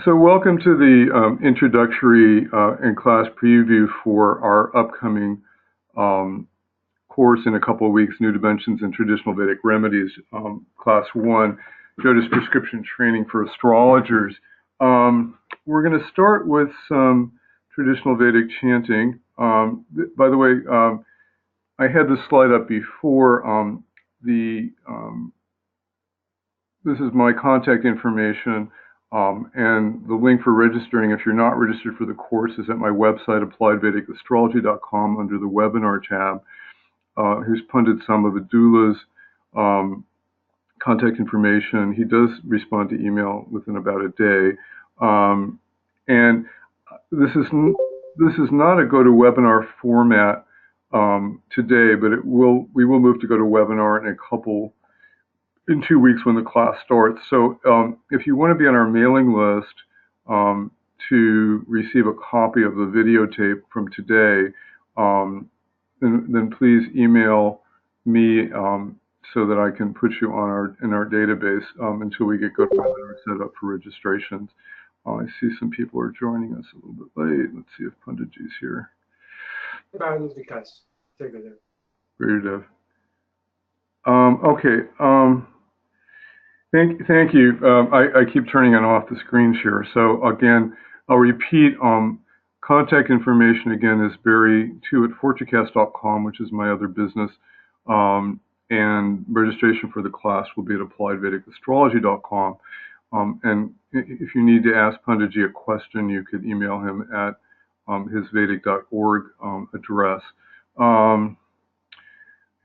So welcome to the introductory and class preview for our upcoming course in a couple of weeks, New Dimensions in Traditional Vedic Remedies, Class 1, Jyotish Prescription Training for Astrologers. We're going to start with some traditional Vedic chanting. By the way, I had this slide up before. This is my contact information. And the link for registering, if you're not registered for the course, is at my website, appliedvedicastrology.com, under the webinar tab. Here's Pundit Samavedula's contact information. He does respond to email within about a day. And this is not a GoToWebinar format today, but we will move to GoToWebinar in 2 weeks when the class starts. So if you want to be on our mailing list to receive a copy of the videotape from today, then please email me so that I can put you on in our database until we get GoToWebinar set up for registrations. I see some people are joining us a little bit late. Let's see if Punditji's here. Okay. Thank you. I keep turning on off the screen share. So again, I'll repeat. Contact information again is barry2@fortucast.com, which is my other business. And registration for the class will be at appliedvedicastrology.com. And if you need to ask Punditji a question, you could email him at his vedic.org address.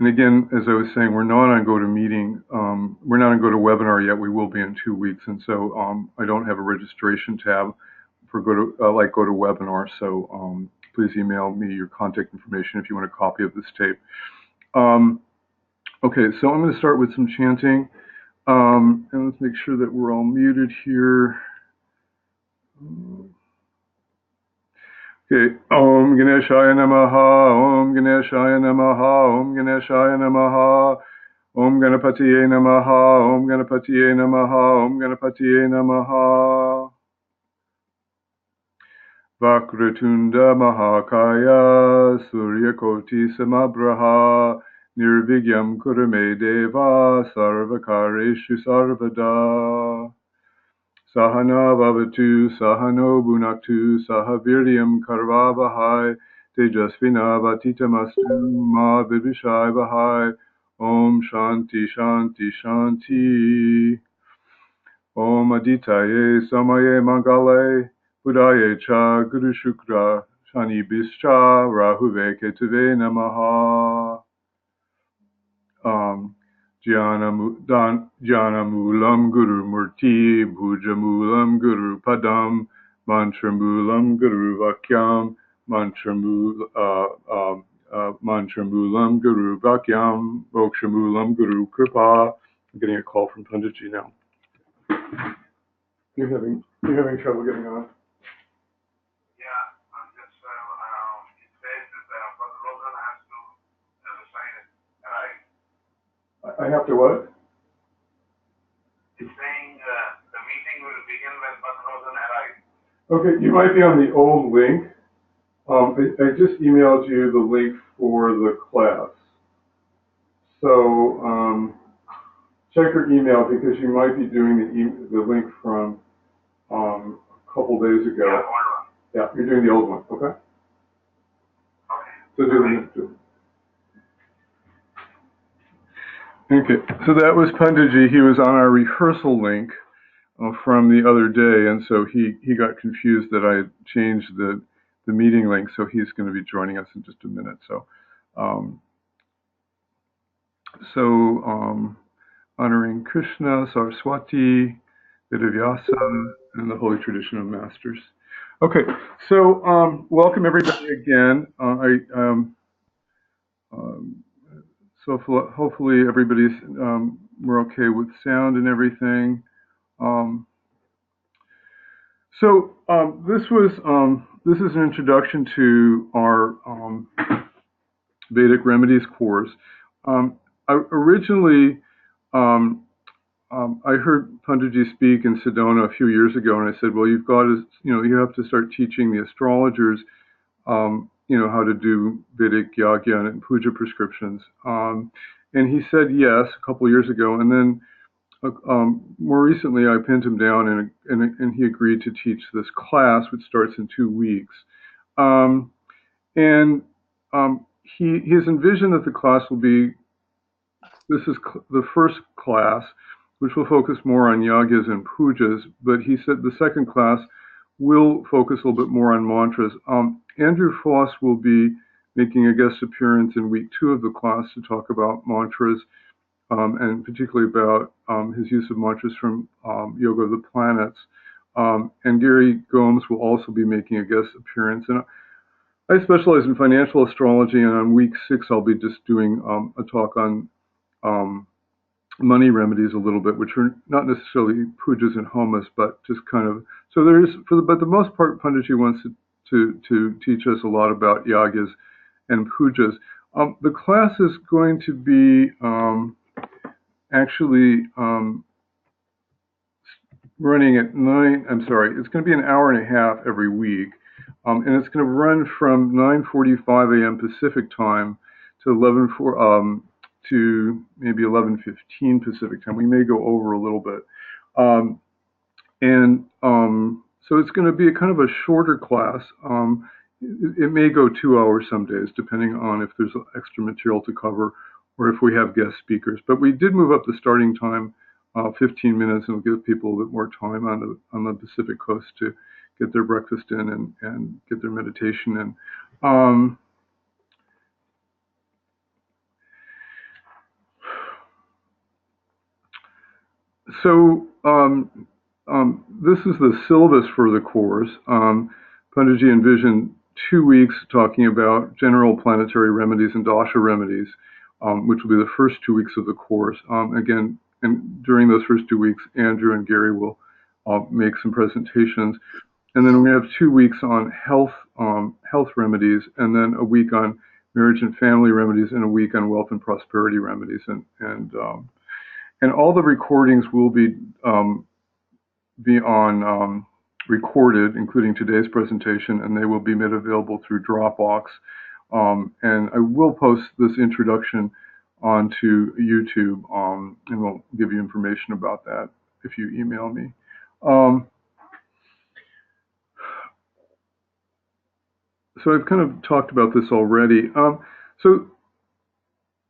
And again, as I was saying, we're not on GoToMeeting. We're not on GoToWebinar yet. We will be in 2 weeks, and so I don't have a registration tab for GoToWebinar. So please email me your contact information if you want a copy of this tape. Okay, so I'm going to start with some chanting, and let's make sure that we're all muted here. Okay. Om Ganeshaya Namaha, Om Ganeshaya Namaha, Om Ganeshaya Namaha, Om Ganapatiye Namaha, Om Ganapatiye Namaha, Om Ganapatiye Namaha. Vakratunda Mahakaya, Suryakoti Samabraha, Nirvigyam Kurame Deva, Sarvakareshu Sarvada. Sahana Vavatu, Sahano Bunaktu, Sahaviryam Karvavahai, Tejasvina Vatitamastu, Ma Vivishai Vahai, Om Shanti Shanti Shanti. Om Aditaye Samaye Mangale, Buddhaye Cha Guru Shukra, Shani Bischa, Rahuve Ketuve Namaha. Jnanamulam Guru Murti, Bhujamulam Guru Padam, Mantramulam Guru Vakyam, Mantramulam Guru Vakyam, Mokshamulam Guru Kripa. I'm getting a call from Punditji now. You're having trouble getting on? Yeah, I'm just, it says that Brother Rosen has to sign it, right? I have to what? It's saying the meeting will begin when Brother Rosen arrives. Okay, you might be on the old link. I just emailed you the link for the class. So check your email because you might be doing the link from a couple days ago. Yeah, old one. Yeah, you're doing the old one, okay? Okay. So do Okay, so that was Punditji. He was on our rehearsal link from the other day, and so he got confused that I had changed the meeting link, so he's going to be joining us in just a minute. So, honoring Krishna, Saraswati, Vedavyasa, and the Holy Tradition of Masters. Okay, so welcome everybody again. So hopefully everybody's we're okay with sound and everything. This is an introduction to our Vedic Remedies course. Originally, I heard Punditji speak in Sedona a few years ago, and I said, well, you've got to, you have to start teaching the astrologers, how to do Vedic Yagya and puja prescriptions. And he said yes a couple of years ago, and then more recently I pinned him down, and he agreed to teach this class, which starts in 2 weeks. Um, and he has envisioned that the class will be, this is the first class, which will focus more on yagyas and pujas, but he said the second class will focus a little bit more on mantras. Andrew Foss will be making a guest appearance in week 2 of the class to talk about mantras, and particularly about his use of mantras from Yoga of the Planets. And Gary Gomes will also be making a guest appearance. And I specialize in financial astrology, and on week 6 I'll be just doing a talk on money remedies a little bit, which are not necessarily pujas and homas, but just kind of, so there's, but the most part, Punditji wants to teach us a lot about yagyas and pujas. The class is going to be actually running at it's going to be an hour and a half every week. And it's going to run from 9:45 a.m. Pacific time to to maybe 11:15 Pacific time. We may go over a little bit. So it's going to be a kind of a shorter class. It may go 2 hours some days, depending on if there's extra material to cover or if we have guest speakers. But we did move up the starting time 15 minutes, and it'll give people a bit more time on the Pacific Coast to get their breakfast in and get their meditation in. This is the syllabus for the course. Punditji envisioned 2 weeks talking about general planetary remedies and dasha remedies, which will be the first 2 weeks of the course. Again, and during those first 2 weeks, Andrew and Gary will make some presentations. And then we have 2 weeks on health remedies, and then a week on marriage and family remedies, and a week on wealth and prosperity remedies. And all the recordings will be on recorded, including today's presentation, and they will be made available through Dropbox. And I will post this introduction onto YouTube, and we'll give you information about that if you email me. So I've kind of talked about this already. So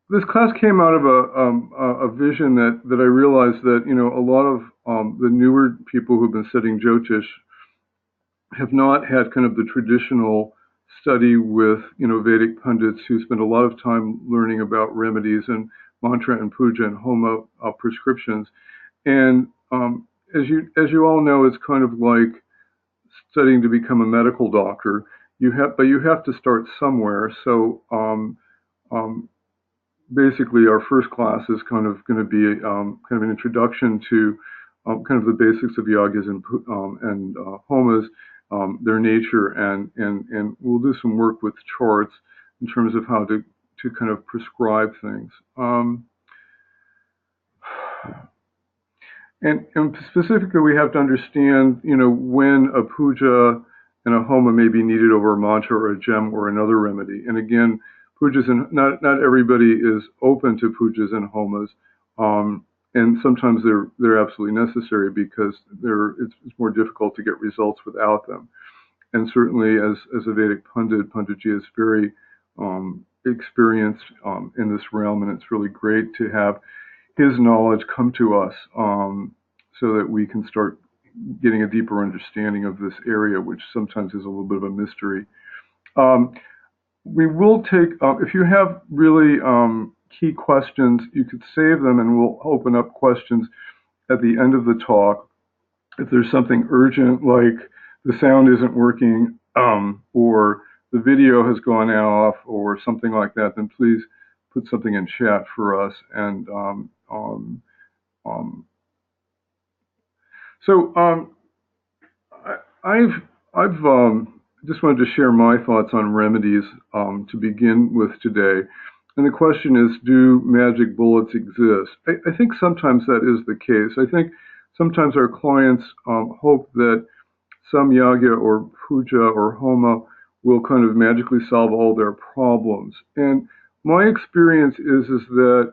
this class came out of a vision that I realized that, a lot of the newer people who've been studying Jyotish have not had kind of the traditional study with, Vedic pundits who spend a lot of time learning about remedies and mantra and puja and homa prescriptions. And as you all know, it's kind of like studying to become a medical doctor. But you have to start somewhere. So basically, our first class is kind of going to be kind of an introduction to kind of the basics of yagyas and homas, their nature, and we'll do some work with charts in terms of how to kind of prescribe things. And specifically, we have to understand, when a puja and a homa may be needed over a mantra or a gem or another remedy. And again, pujas and not everybody is open to pujas and homas, and sometimes they're absolutely necessary because it's more difficult to get results without them. And certainly, as a Vedic pundit, Punditji is very experienced in this realm, and it's really great to have his knowledge come to us so that we can start getting a deeper understanding of this area, which sometimes is a little bit of a mystery. We will take, if you have really key questions, you could save them, and we'll open up questions at the end of the talk. If there's something urgent, like the sound isn't working, or the video has gone off, or something like that, then please put something in chat for us. And I've just wanted to share my thoughts on remedies to begin with today. And the question is, do magic bullets exist? I think sometimes that is the case. I think sometimes our clients hope that some yagya or puja or homa will kind of magically solve all their problems. And my experience is that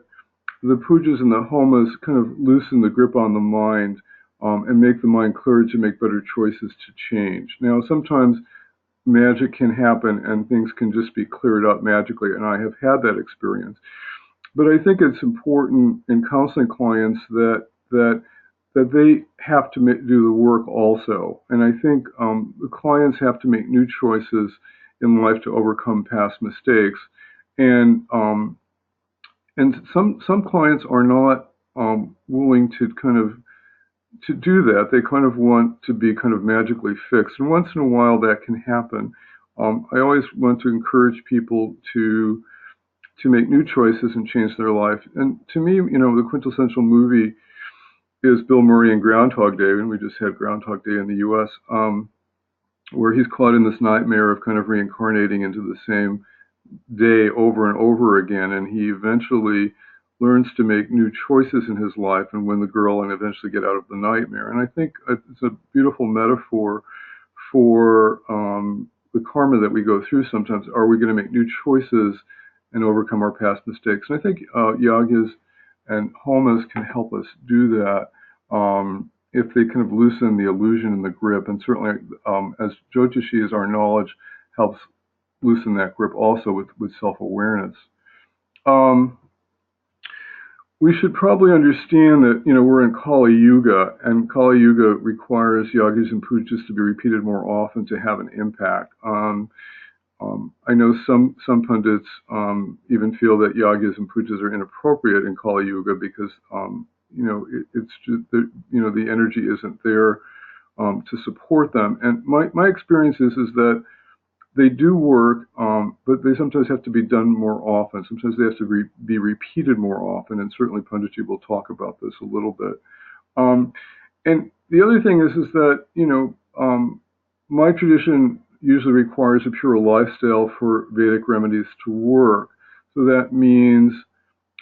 the pujas and the homas kind of loosen the grip on the mind and make the mind clearer to make better choices to change. Now, sometimes magic can happen and things can just be cleared up magically, and I have had that experience. But I think it's important in counseling clients that they have to do the work also. And I think the clients have to make new choices in life to overcome past mistakes. And some clients are not willing to kind of to do that. They kind of want to be kind of magically fixed. And once in a while that can happen. I always want to encourage people to make new choices and change their life. And to me, the quintessential movie is Bill Murray in Groundhog Day, and we just had Groundhog Day in the U.S., where he's caught in this nightmare of kind of reincarnating into the same day over and over again, and he eventually learns to make new choices in his life and win the girl and eventually get out of the nightmare. And I think it's a beautiful metaphor for the karma that we go through sometimes. Are we going to make new choices and overcome our past mistakes? And I think yagyas and homas can help us do that if they kind of loosen the illusion and the grip. And certainly, as Jyotishi, as our knowledge helps loosen that grip also with self-awareness. We should probably understand that, we're in Kali Yuga, and Kali Yuga requires yagis and pujas to be repeated more often to have an impact. I know some pundits even feel that yagis and pujas are inappropriate in Kali Yuga because, it's just, the energy isn't there to support them. And my experience is that they do work, but they sometimes have to be done more often. Sometimes they have to be repeated more often, and certainly Punditji will talk about this a little bit. And the other thing is that, my tradition usually requires a pure lifestyle for Vedic remedies to work. So that means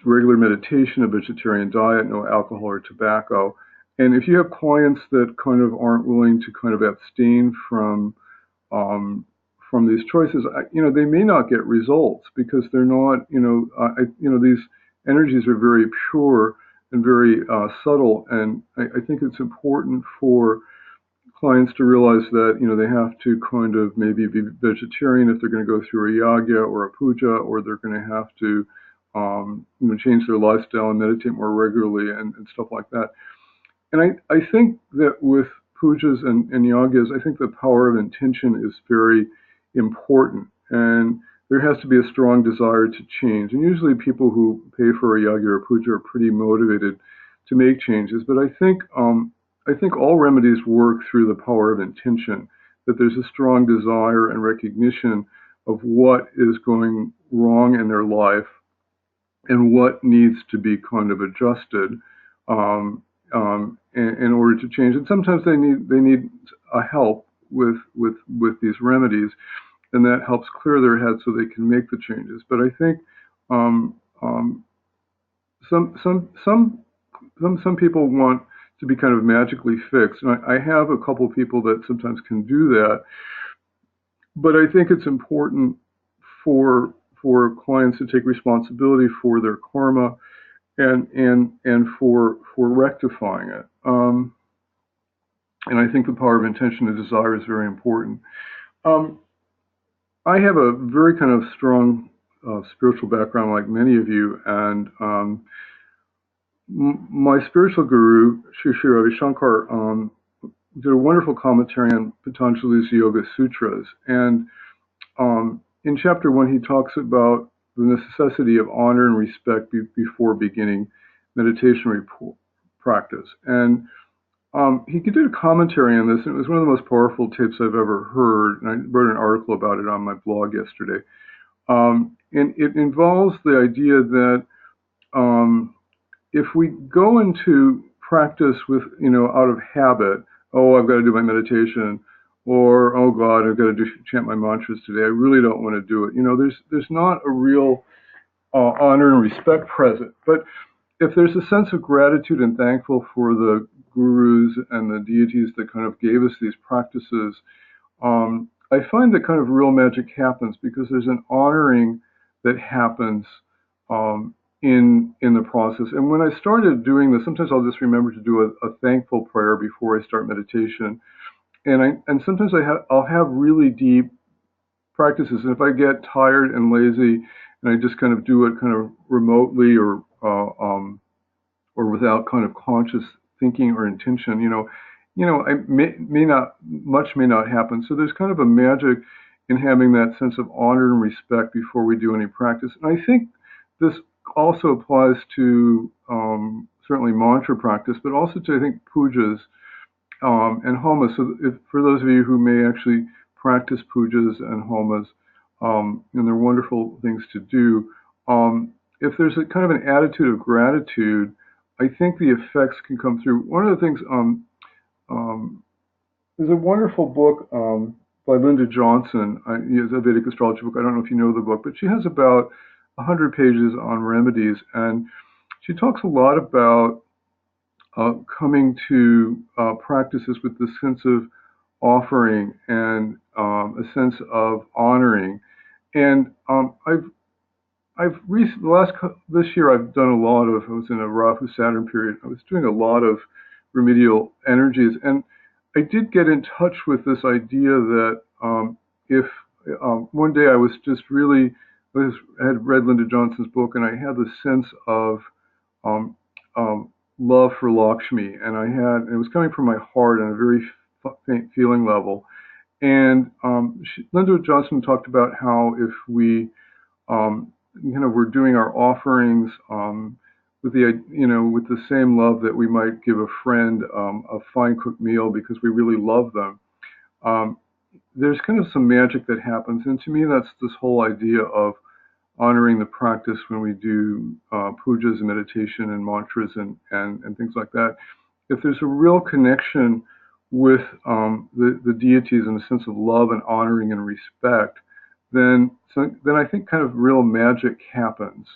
regular meditation, a vegetarian diet, no alcohol or tobacco. And if you have clients that kind of aren't willing to kind of abstain from these choices, they may not get results because they're not, these energies are very pure and very subtle. And I think it's important for clients to realize that, they have to kind of maybe be vegetarian if they're going to go through a yagya or a puja, or they're going to have to, change their lifestyle and meditate more regularly and stuff like that. And I think that with pujas and yagyas, I think the power of intention is very important, and there has to be a strong desire to change. And usually people who pay for a yagya or a puja are pretty motivated to make changes. But I think all remedies work through the power of intention, that there's a strong desire and recognition of what is going wrong in their life and what needs to be kind of adjusted in order to change. And sometimes they need a help with these remedies, and that helps clear their head so they can make the changes. But I think some people want to be kind of magically fixed, and I have a couple people that sometimes can do that. But I think it's important for clients to take responsibility for their karma and for rectifying it. And I think the power of intention and desire is very important. I have a very kind of strong spiritual background, like many of you, and my spiritual guru, Sri Sri Ravi Shankar, did a wonderful commentary on Patanjali's Yoga Sutras. And in chapter 1, he talks about the necessity of honor and respect before beginning meditation practice. And he did a commentary on this, and it was one of the most powerful tapes I've ever heard. And I wrote an article about it on my blog yesterday. And it involves the idea that if we go into practice with, out of habit, oh, I've got to do my meditation, or, oh God, I've got to chant my mantras today, I really don't want to do it. There's not a real honor and respect present. But if there's a sense of gratitude and thankful for the gurus and the deities that kind of gave us these practices, I find that kind of real magic happens because there's an honoring that happens in the process. And when I started doing this, sometimes I'll just remember to do a thankful prayer before I start meditation. And sometimes I'll have really deep practices. And if I get tired and lazy, and I just kind of do it kind of remotely or without kind of conscious thinking or intention, I may not much may not happen. So there's kind of a magic in having that sense of honor and respect before we do any practice. And I think this also applies to certainly mantra practice, but also to I think pujas and homas. So for those of you who may actually practice pujas and homas, and they're wonderful things to do, if there's a kind of an attitude of gratitude, I think the effects can come through. One of the things, there's a wonderful book by Linda Johnson. It's a Vedic astrology book. I don't know if you know the book, but she has about 100 pages on remedies, and she talks a lot about coming to practices with this sense of offering and a sense of honoring. And this year I've done a lot of, I was in a Rahu Saturn period, I was doing a lot of remedial energies, and I did get in touch with this idea that if one day I was just really, I had read Linda Johnson's book, and I had the sense of love for Lakshmi, and it was coming from my heart on a very faint feeling level. And Linda Johnson talked about how if we we're doing our offerings with the same love that we might give a friend a fine cooked meal because we really love them. There's kind of some magic that happens, and to me, that's this whole idea of honoring the practice when we do pujas and meditation and mantras and things like that. If there's a real connection with the deities and a sense of love and honoring and respect, then I think kind of real magic happens,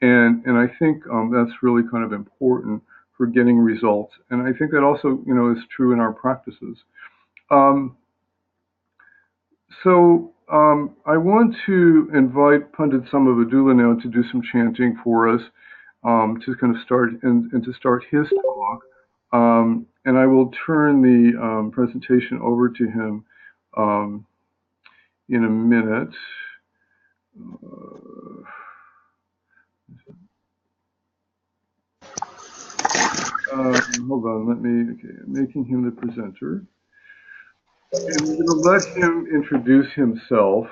and I think that's really kind of important for getting results. And I think that also is true in our practices. I want to invite Pundit Samavedula now to do some chanting for us, to kind of start and to start his talk. And I will turn the presentation over to him in a minute. Hold on, I'm making him the presenter. And I'm going to let him introduce himself,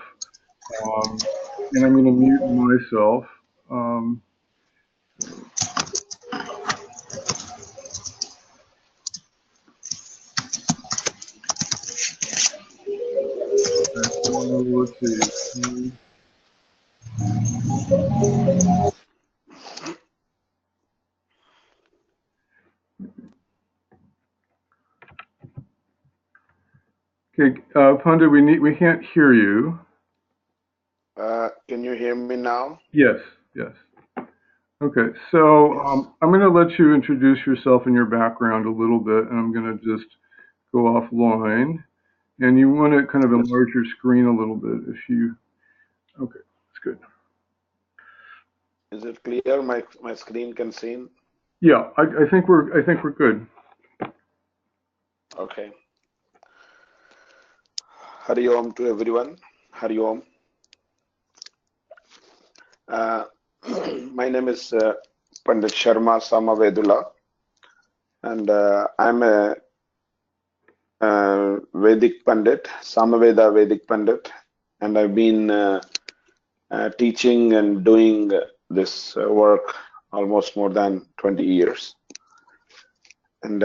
and I'm going to mute myself. Let's see. Okay, Pundit, we can't hear you. Can you hear me now? Yes. Okay, so I'm going to let you introduce yourself and your background a little bit, and I'm going to just go offline. And you want to kind of enlarge your screen a little bit if you. Okay, that's good. Is it clear? My screen can see. Yeah, I think we're good. Okay. Hari Om to everyone. Hari Om. My name is Pundit Samavedula, and I'm a Vedic Pundit, Samaveda Vedic Pundit, and I've been teaching and doing this work almost more than 20 years. And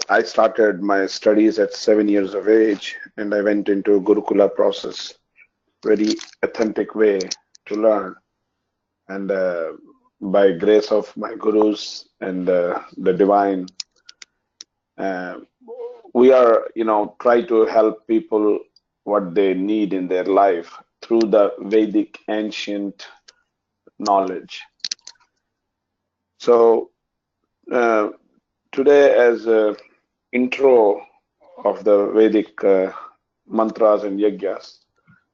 I started my studies at 7 years of age, and I went into Gurukula process, very authentic way to learn. And by grace of my gurus and the divine, we are, try to help people what they need in their life through the Vedic ancient knowledge. So today, as an intro of the Vedic mantras and yajnas,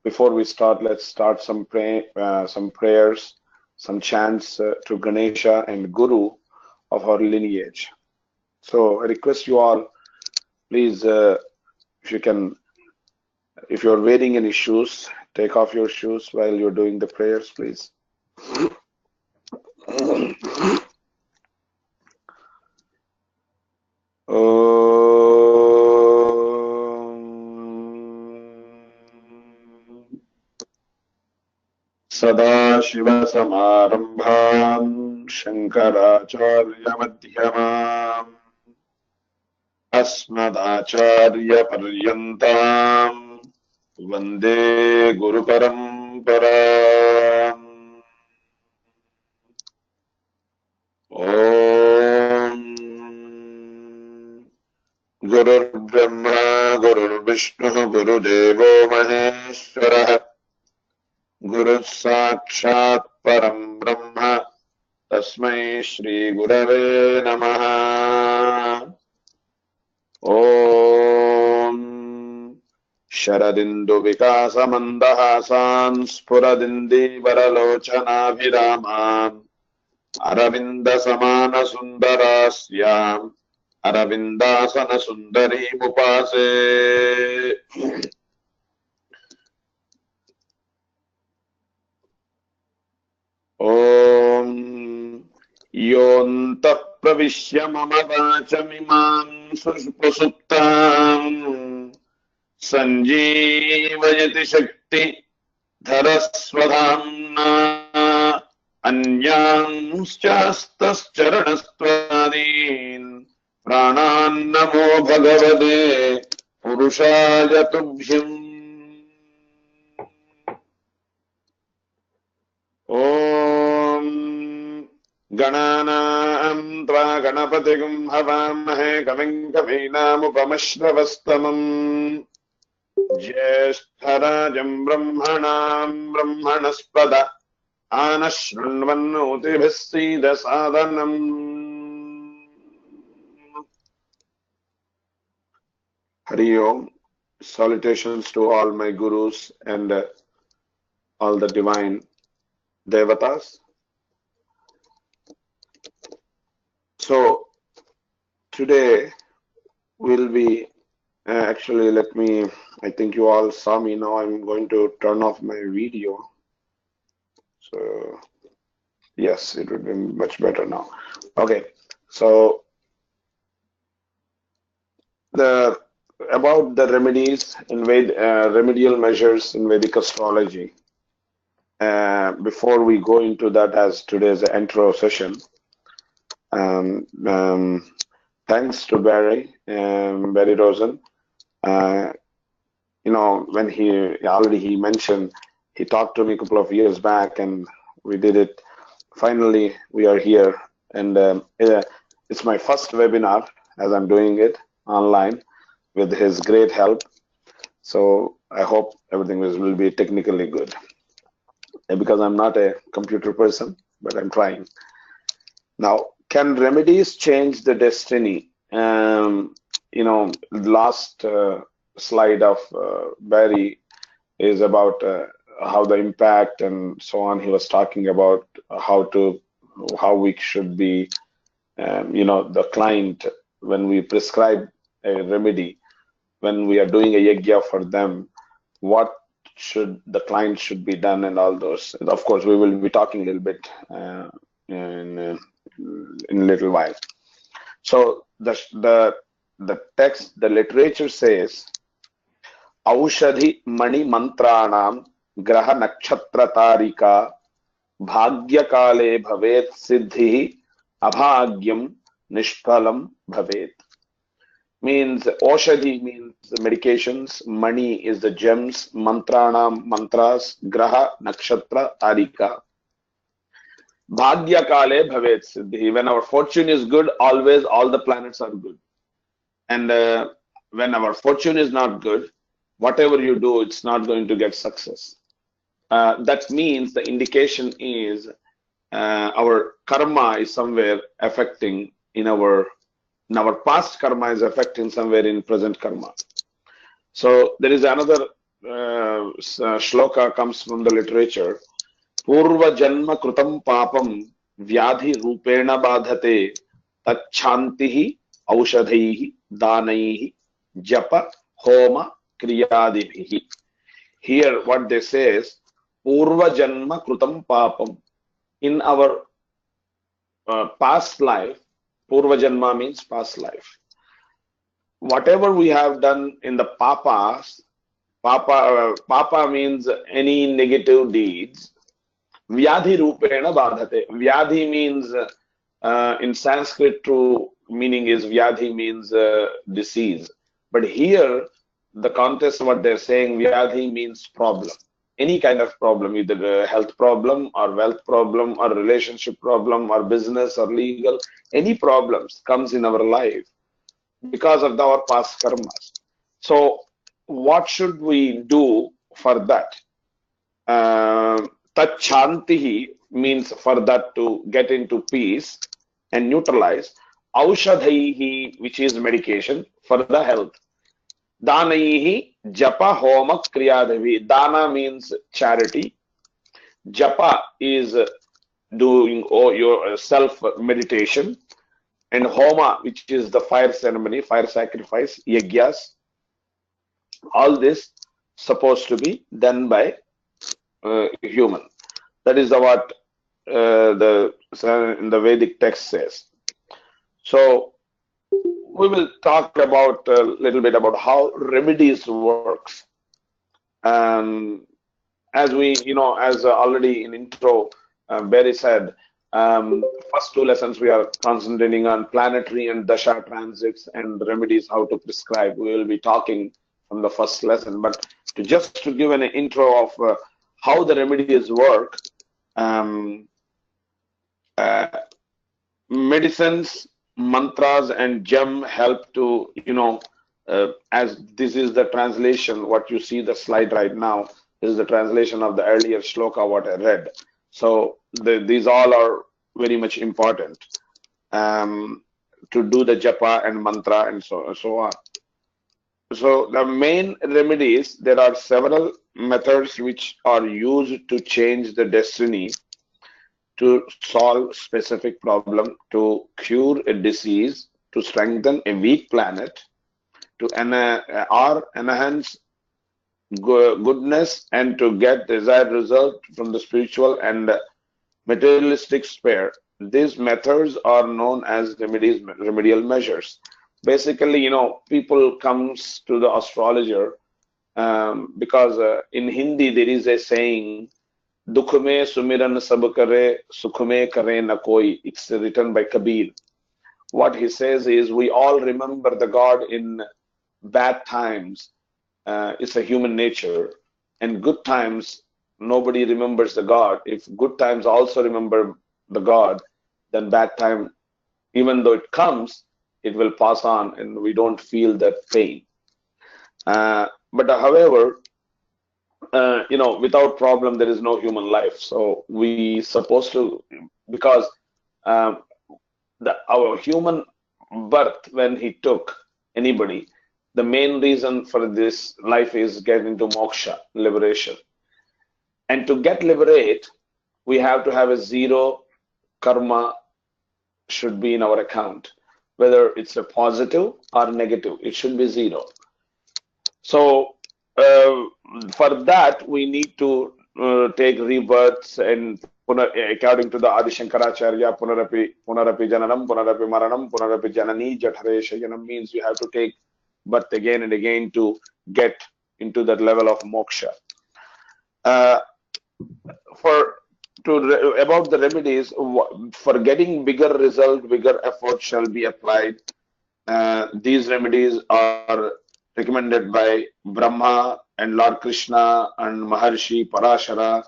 before we start, let's start some prayers, some chants to Ganesha and Guru of our lineage. So I request you all, please, if you can, if you're wearing any shoes, take off your shoes while you're doing the prayers, please. Sadashivasamārambhām Shankarācārya-madhyamām Asmadācārya-paryantām Vande Guru Paraṁparām. Om Gurur Brahma Gurur Vishnu Guru Devo Maheshwarah Guru Sakshat Param Brahma Tasmai Shri Gurave Namaha. Om Sharadindu Vikasa Mandahasan Spuradindi Varalochana Viramam Aravinda Samana Sundarasyam Aravindasana Sundari Mupase. Om Yontah Pravishya Mama Vachamimam Susupasuptam Sanjeevayati Shakti Dharaswadhamna Anyanschastascharanastvadin Pranan Namo Bhagavate Purushaya Tubhyam. Om Gananam Tva Ganapatigam Havamahe Kavim Kavinamupamashravastamam Jyeshtharajam Brahmanam Brahmanaspada Anashranvannotibhisida Sadhanam. Hari Om. Salutations to all my gurus and all the divine devatas. So today will be actually, I think you all saw me now. I'm going to turn off my video. So yes, it would be much better now. Okay, so about the remedies in remedial measures in Vedic astrology. Before we go into that, as today's intro session, thanks to Barry Rosen. When he mentioned, he talked to me a couple of years back, and we did it. Finally, we are here, and it's my first webinar as I'm doing it online with his great help. So I hope everything will be technically good, because I'm not a computer person, but I'm trying. Now, can remedies change the destiny? Last slide of Barry is about how the impact and so on. He was talking about how we should be, the client, when we prescribe a remedy, when we are doing a yajna for them, what should the client should be done, and all those. And of course, we will be talking a little bit in a little while. So the text, the literature says, Aushadhi Mani Mantranam Graha Nakshatra Tarika Bhagya Kale Bhavet Siddhi Abhagyam Nishpalam Bhavet. Means Aushadhi means the medications, Mani is the gems, Mantranam mantras, Graha Nakshatra Tarika. Bhagya Kale Bhavet Siddhi. When our fortune is good, always all the planets are good. And when our fortune is not good, whatever you do, it's not going to get success. that means the indication is our karma is somewhere affecting in our past karma is affecting somewhere in present karma. So there is another shloka comes from the literature. Purva janma krutam papam vyadhi rupena badhate tachantihi aushadhaihi danaihi japa homa kriyadibhihi. Here what they say is Purva janma krutam papam. In our past life, Purva janma means past life. Whatever we have done in the papas, papa means any negative deeds. Vyadhi rupena badhate. Vyadhi means in Sanskrit true meaning is Vyadhi means disease. But here the context what they're saying Vyadhi means problem. Any kind of problem, either a health problem or wealth problem or relationship problem or business or legal, any problems comes in our life because of our past karmas. So what should we do for that? Tachantihi means for that to get into peace and neutralize. Aushadhaihi, which is medication for the health. Danaihi, japa homa kriyadavi. Dana means charity. Japa is doing your self meditation. And homa, which is the fire ceremony, fire sacrifice, yagyas. All this supposed to be done by human. That is what the Vedic text says. So we will talk about a little bit about how remedies works. As we, as already in intro, Barry said, first two lessons we are concentrating on planetary and dasha transits and remedies, how to prescribe. We will be talking from the first lesson, but just to give an intro of how the remedies work, medicines, mantras, and gem help to, as this is the translation, what you see the slide right now is the translation of the earlier shloka what I read. So these all are very much important to do the japa and mantra and so on. So the main remedies, there are several methods which are used to change the destiny, to solve specific problem, to cure a disease, to strengthen a weak planet, to enhance goodness, and to get desired result from the spiritual and materialistic sphere. These methods are known as remedial measures. Basically, people comes to the astrologer because in Hindi there is a saying, Dukh mein sumiran sab kare, sukh mein kare na koi. It's written by Kabir. What he says is, we all remember the God in bad times. It's a human nature. And good times, nobody remembers the God. If good times also remember the God, then bad time, even though it comes, it will pass on and we don't feel that pain. But however, without problem, there is no human life. So we supposed to, because our human birth, when he took anybody, the main reason for this life is get into moksha, liberation. And to get liberate, we have to have a zero karma should be in our account. Whether it's a positive or negative, it should be zero. So for that, we need to take rebirths, and according to the Adi Shankaracharya, punarapi jananam, punarapi maranam, punarapi janani jathare shayanam, means you have to take birth again and again to get into that level of moksha. About the remedies, for getting bigger result, bigger effort shall be applied. These remedies are recommended by Brahma and Lord Krishna and Maharshi Parashara.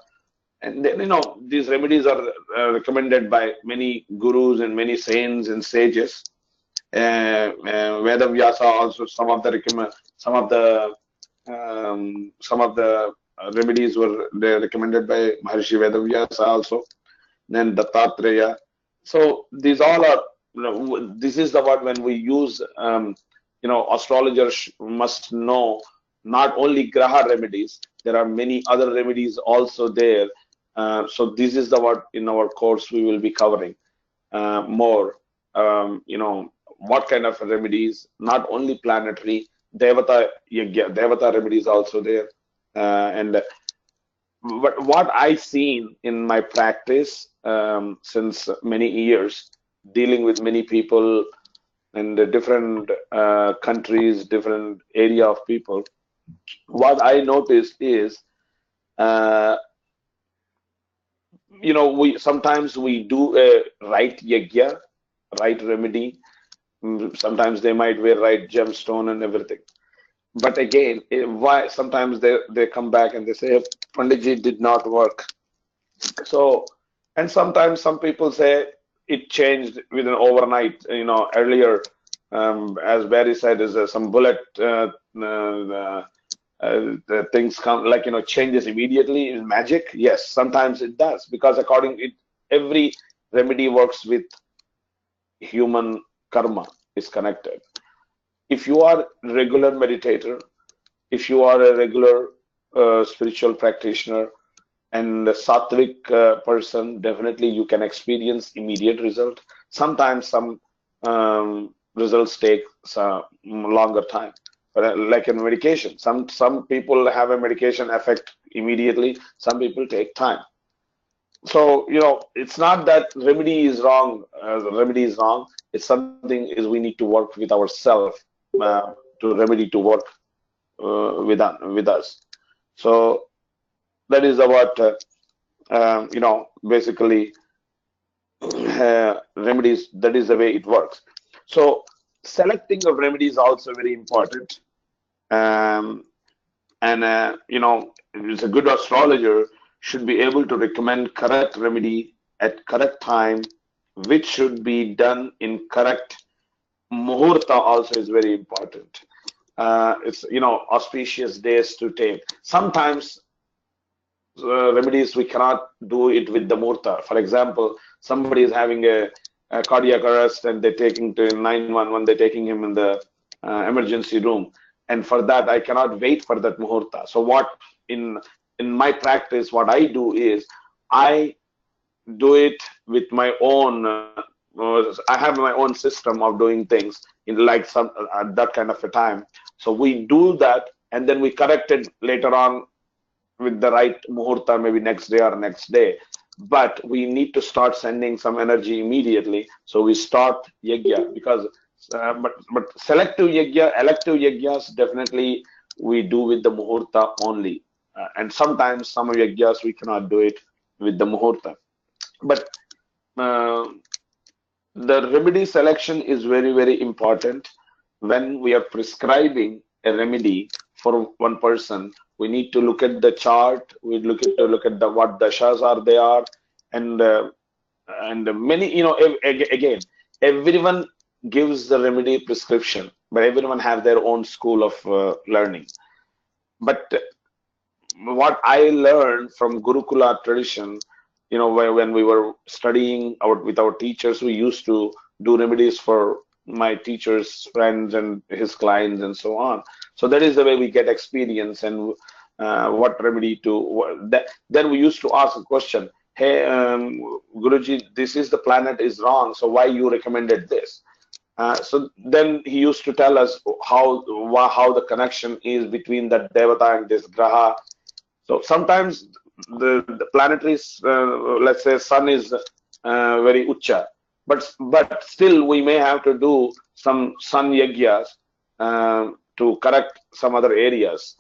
And then, these remedies are recommended by many gurus and many saints and sages. Vedavyasa also some of the remedies were they recommended by Maharishi Vedavyasa also, then Dattatreya. So these all are, this is the word when we use, astrologers must know not only Graha remedies, there are many other remedies also there. So this is the what in our course we will be covering more. What kind of remedies, not only planetary, Devata Yagya, Devata remedies also there. And but what I seen in my practice since many years, dealing with many people in the different countries, different area of people, what I noticed is, uh, we sometimes we do a right yagya, right remedy. Sometimes they might wear right gemstone and everything. But again, why sometimes they come back and they say, Panditji did not work. So, and sometimes some people say it changed within overnight. Earlier, as Barry said, is some bullet the things come like changes immediately in magic. Yes, sometimes it does because every remedy works with human karma is connected. If you are regular meditator, if you are a regular spiritual practitioner and a sattvic person, definitely you can experience immediate result. Sometimes some results take some longer time. But like in medication, some people have a medication effect immediately. Some people take time. So it's not that remedy is wrong. The remedy is wrong. It's something is we need to work with ourselves to remedy to work with us. So that is about basically remedies. That is the way it works. So selecting of remedies is also very important. Um, and it's a good astrologer should be able to recommend correct remedy at correct time, which should be done in correct muhurta. Also is very important. It's auspicious days to take. Sometimes remedies we cannot do it with the muhurta. For example, somebody is having a cardiac arrest and they're taking to 911. They're taking him in the emergency room, and for that I cannot wait for that muhurta. So what in my practice, what I do is I do it with my own. I have my own system of doing things in like some at that kind of a time. So we do that, and then we correct it later on with the right muhurta, maybe next day or next day. But we need to start sending some energy immediately. So we start yagya because, but selective yagya, elective yagyas definitely we do with the muhurta only. And sometimes some yagyas we cannot do it with the muhurta. But uh, the remedy selection is very, very important. When we are prescribing a remedy for one person, we need to look at the chart. We look at the what dashas are they are, and many again everyone gives the remedy prescription, but everyone have their own school of learning. But what I learned from Gurukula tradition, when we were studying with our teachers, we used to do remedies for my teacher's friends and his clients and so on. So that is the way we get experience and what remedy to. Then we used to ask a question, hey, Guruji, this is the planet is wrong, so why you recommended this? So then he used to tell us how the connection is between that Devata and this Graha. So sometimes the planetary, let's say, sun is very ucha, but still we may have to do some sun yagyas to correct some other areas.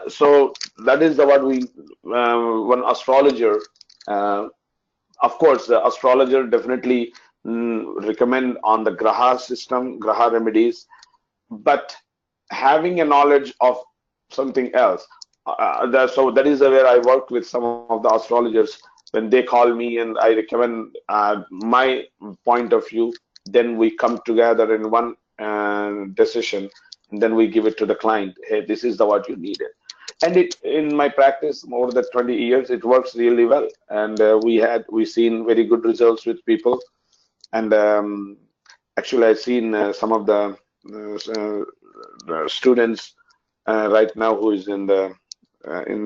So that is what we one astrologer. Of course, the astrologer definitely recommend on the graha system, graha remedies, but having a knowledge of something else. So that is where I work with some of the astrologers. When they call me and I recommend my point of view, then we come together in one decision, and then we give it to the client. Hey, this is the what you needed. and it in my practice more than 20 years, it works really well, and we seen very good results with people, and actually I've seen some of the students right now who is in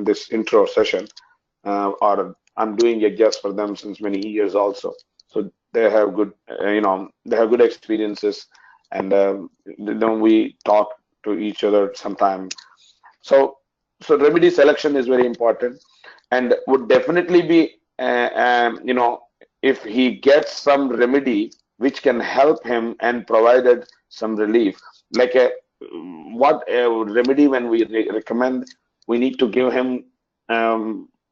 this intro session, or I'm doing yajnas for them since many years also. So they have good, they have good experiences, and then we talk to each other sometime. So, so remedy selection is very important, and would definitely be, if he gets some remedy which can help him and provided some relief, like what a remedy when we recommend, we need to give him,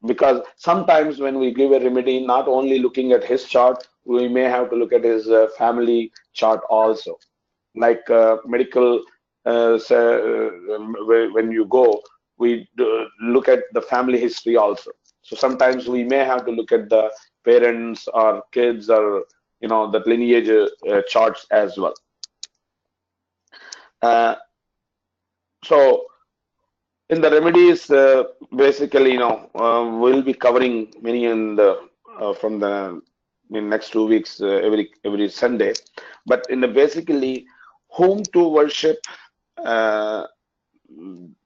because sometimes when we give a remedy, not only looking at his chart, we may have to look at his family chart also, like medical, when you go, we look at the family history also. So sometimes we may have to look at the parents or kids, or that lineage charts as well. So in the remedies, basically, we'll be covering many in the from the in next 2 weeks, every Sunday. But in the basically, whom to worship, uh,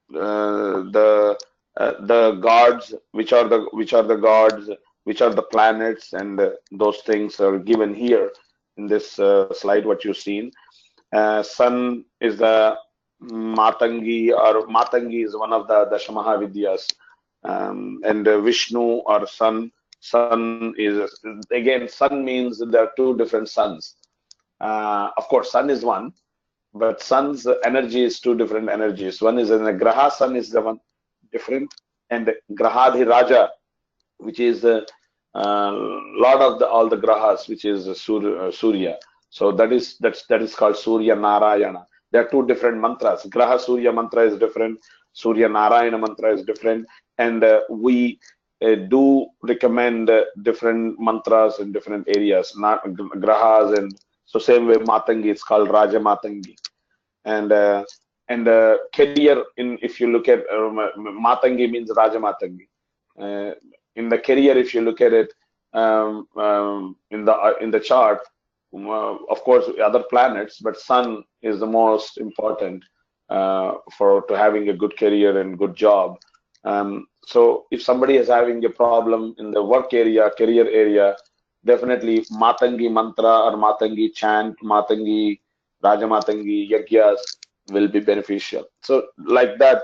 the gods, which are the gods, which are the planets, and those things are given here in this slide what you've seen. Sun is the Matangi, or Matangi is one of the Dashamahavidyas, and Vishnu or Sun is, again, Sun means there are two different suns. Of course, Sun is one, but Sun's energy is two different energies. One is in the Graha, Sun is the one different, and Grahadhi Raja, which is the lord of all the grahas, which is Surya. So that is called Surya Narayana. There are two different mantras. Graha Surya mantra is different. Surya Narayana mantra is different, and we do recommend different mantras in different areas, not grahas, and so same way Matangi is called Raja Matangi, and career, in if you look at Matangi means Raja Matangi. In the career, if you look at it, in the chart, of course other planets, but Sun is the most important for to having a good career and good job. So if somebody is having a problem in the work area, career area, definitely Matangi mantra or Matangi chant, Matangi Raja Matangi Yagyas will be beneficial. So like that,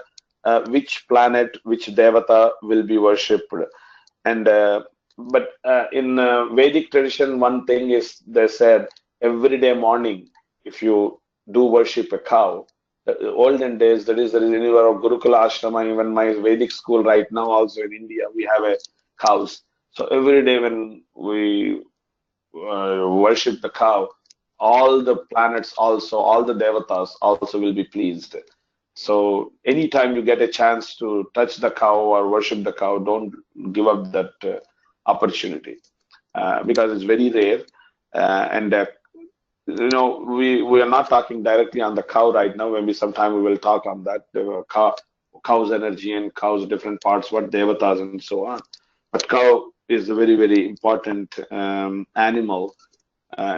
which planet, which devata will be worshipped, and but in Vedic tradition, one thing is they said every day morning, if you do worship a cow, olden days, that is in our Gurukula Ashrama, even my Vedic school right now, also in India, we have a cows. So every day when we worship the cow, all the planets also, all the devatas also will be pleased. So anytime you get a chance to touch the cow or worship the cow, don't give up that opportunity, because it's very rare. And we are not talking directly on the cow right now. Maybe sometime we will talk on that cow's energy and cow's different parts, what devatas and so on. But cow is a very, very important animal.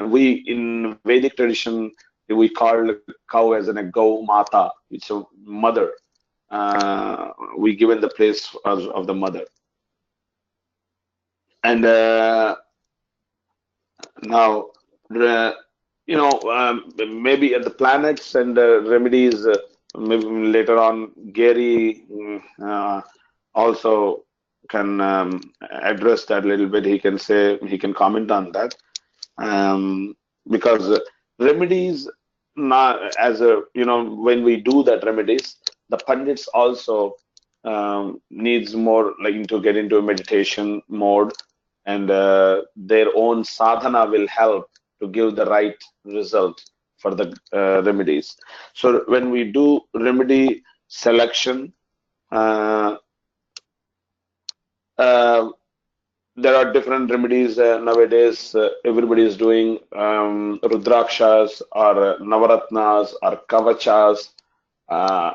We in Vedic tradition, we call cow as a go mata, which is a mother. We given the place of the mother. And now, maybe at the planets and remedies, maybe later on, Gary also can address that a little bit. He can comment on that, because remedies, not as when we do that remedies, the pundits also needs more like to get into a meditation mode, and their own sadhana will help to give the right result for the remedies. So when we do remedy selection, there are different remedies nowadays. Everybody is doing rudrakshas or navaratnas or kavachas,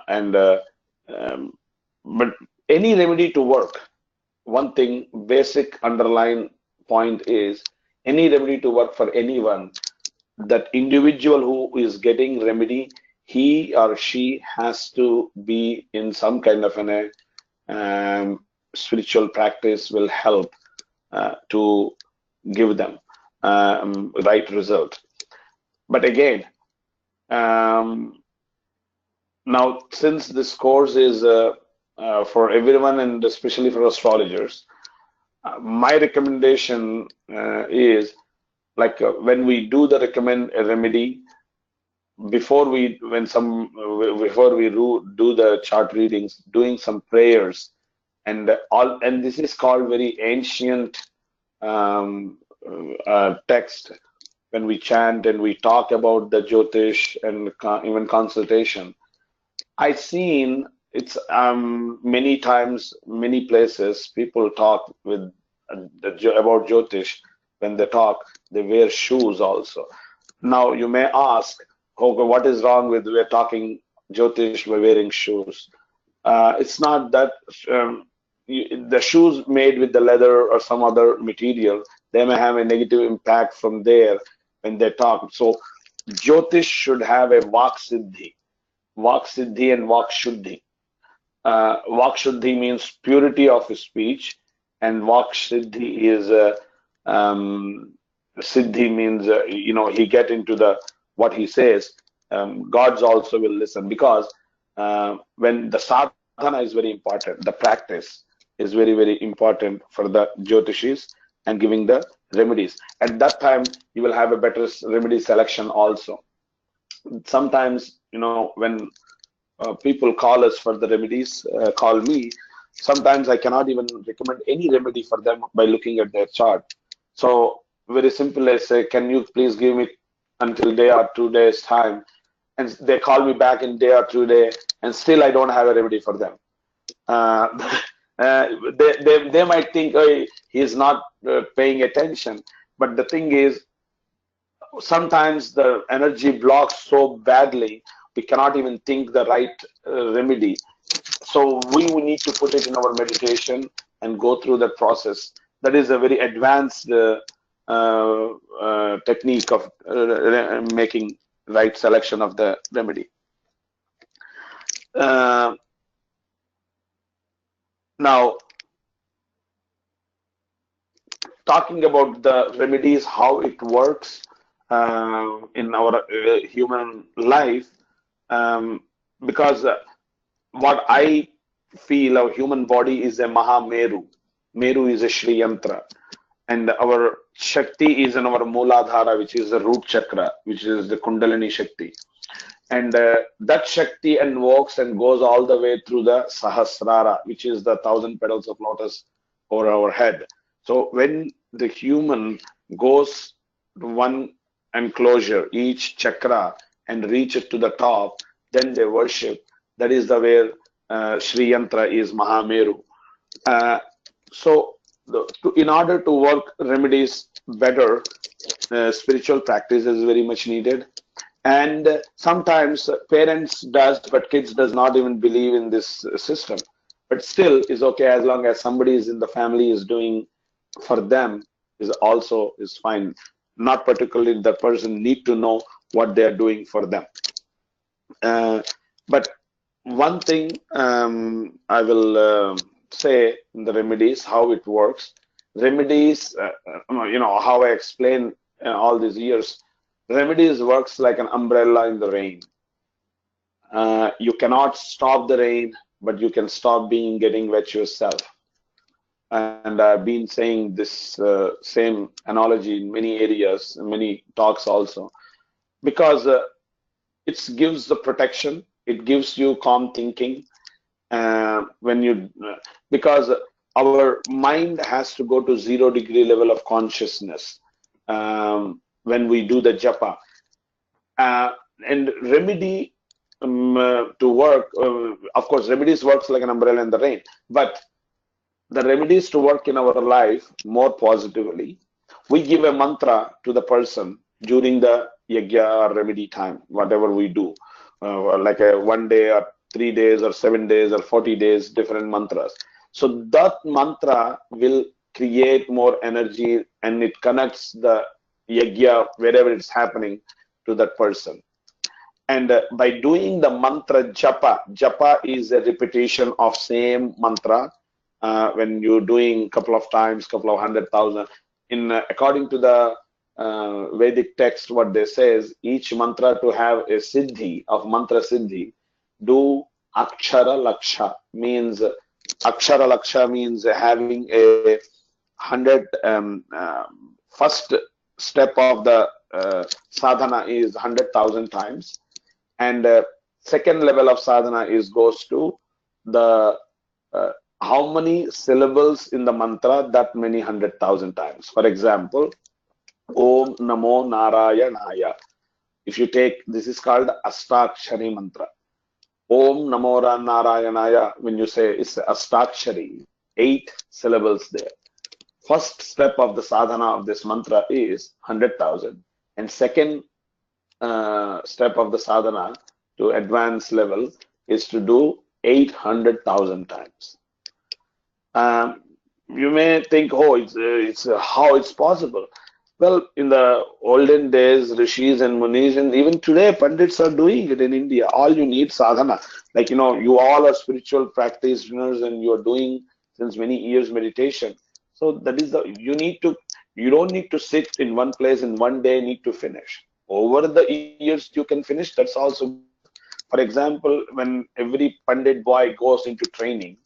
and but any remedy to work, one thing, basic underlying point is any remedy to work for anyone, that individual who is getting remedy, he or she has to be in some kind of an spiritual practice will help to give them right result. But again, um, now since this course is for everyone and especially for astrologers, my recommendation is like when we do the recommend a remedy, before we do the chart readings, doing some prayers and all, and this is called very ancient text. When we chant and we talk about the Jyotish and even consultation, I've seen it's many times, many places, people talk with about Jyotish. When they talk, they wear shoes also. Now you may ask, okay, what is wrong with we're talking Jyotish by wearing shoes? It's not that the shoes made with the leather or some other material, they may have a negative impact from there when they talk. So Jyotish should have a Vak Siddhi and Vak Shuddhi. Vak Shuddhi means purity of speech, and Vak Siddhi is Siddhi means he get into the what he says. Gods also will listen, because when the sadhana is very important, the practice is very, very important for the Jyotishis and giving the remedies. At that time, you will have a better remedy selection also. Sometimes, when people call us for the remedies, call me, sometimes I cannot even recommend any remedy for them by looking at their chart. So very simple, I say, can you please give me until day or 2 days time? And they call me back in day or 2 days, and still I don't have a remedy for them. They might think, oh, he's not paying attention. But the thing is, sometimes the energy blocks so badly, we cannot even think the right remedy. So we need to put it in our meditation and go through that process. That is a very advanced technique of making right selection of the remedy. Now, talking about the remedies, how it works in our human life, because what I feel, our human body is a Mahameru. Meru is a Shri Yantra. And our Shakti is in our Mooladhara, which is the root chakra, which is the Kundalini Shakti. And that Shakti invokes and goes all the way through the Sahasrara, which is the 1,000 petals of lotus over our head. So when the human goes to one enclosure, each chakra, and reach it to the top, then they worship. That is the where Sri Yantra is Mahameru. So in order to work remedies better, spiritual practice is very much needed. And sometimes parents does, but kids does not even believe in this system. But still is okay, as long as somebody is in the family is doing for them, is fine. Not particularly the person need to know what they are doing for them. But one thing I will say in the remedies, how it works. Remedies, how I explain all these years, remedies works like an umbrella in the rain. You cannot stop the rain, but you can stop getting wet yourself. And I've been saying this same analogy in many areas, in many talks also, because it gives the protection, it gives you calm thinking. Because our mind has to go to 0-degree level of consciousness when we do the japa. And remedy to work, of course, remedies works like an umbrella in the rain, but the remedies to work in our life more positively, we give a mantra to the person during the yajna or remedy time, whatever we do, like a 1 day or 3 days or 7 days or 40 days, different mantras. So that mantra will create more energy and it connects the yajna wherever it's happening to that person. And by doing the mantra japa is a repetition of same mantra. When you're doing couple of times, couple of 100,000, in according to the Vedic text, what they says, each mantra to have a siddhi of mantra siddhi, do akshara laksha means having a 100 first step of the sadhana is 100,000 times, and second level of sadhana is goes to the how many syllables in the mantra, that many 100,000 times. For example, Om Namo Narayanaya. If you take, this is called Astakshari mantra. Om Namo Narayanaya, when you say it's Astakshari, 8 syllables there. First step of the sadhana of this mantra is 100,000. And second step of the sadhana to advanced level is to do 800,000 times. You may think, oh, it's how it's possible. Well, in the olden days, rishis and munis, and even today, pundits are doing it in India. All you need sadhana. Like, you all are spiritual practitioners and you are doing since many years meditation. So that is you don't need to sit in one place in one day, need to finish. Over the years, you can finish. That's also, for example, when every Pandit boy goes into training,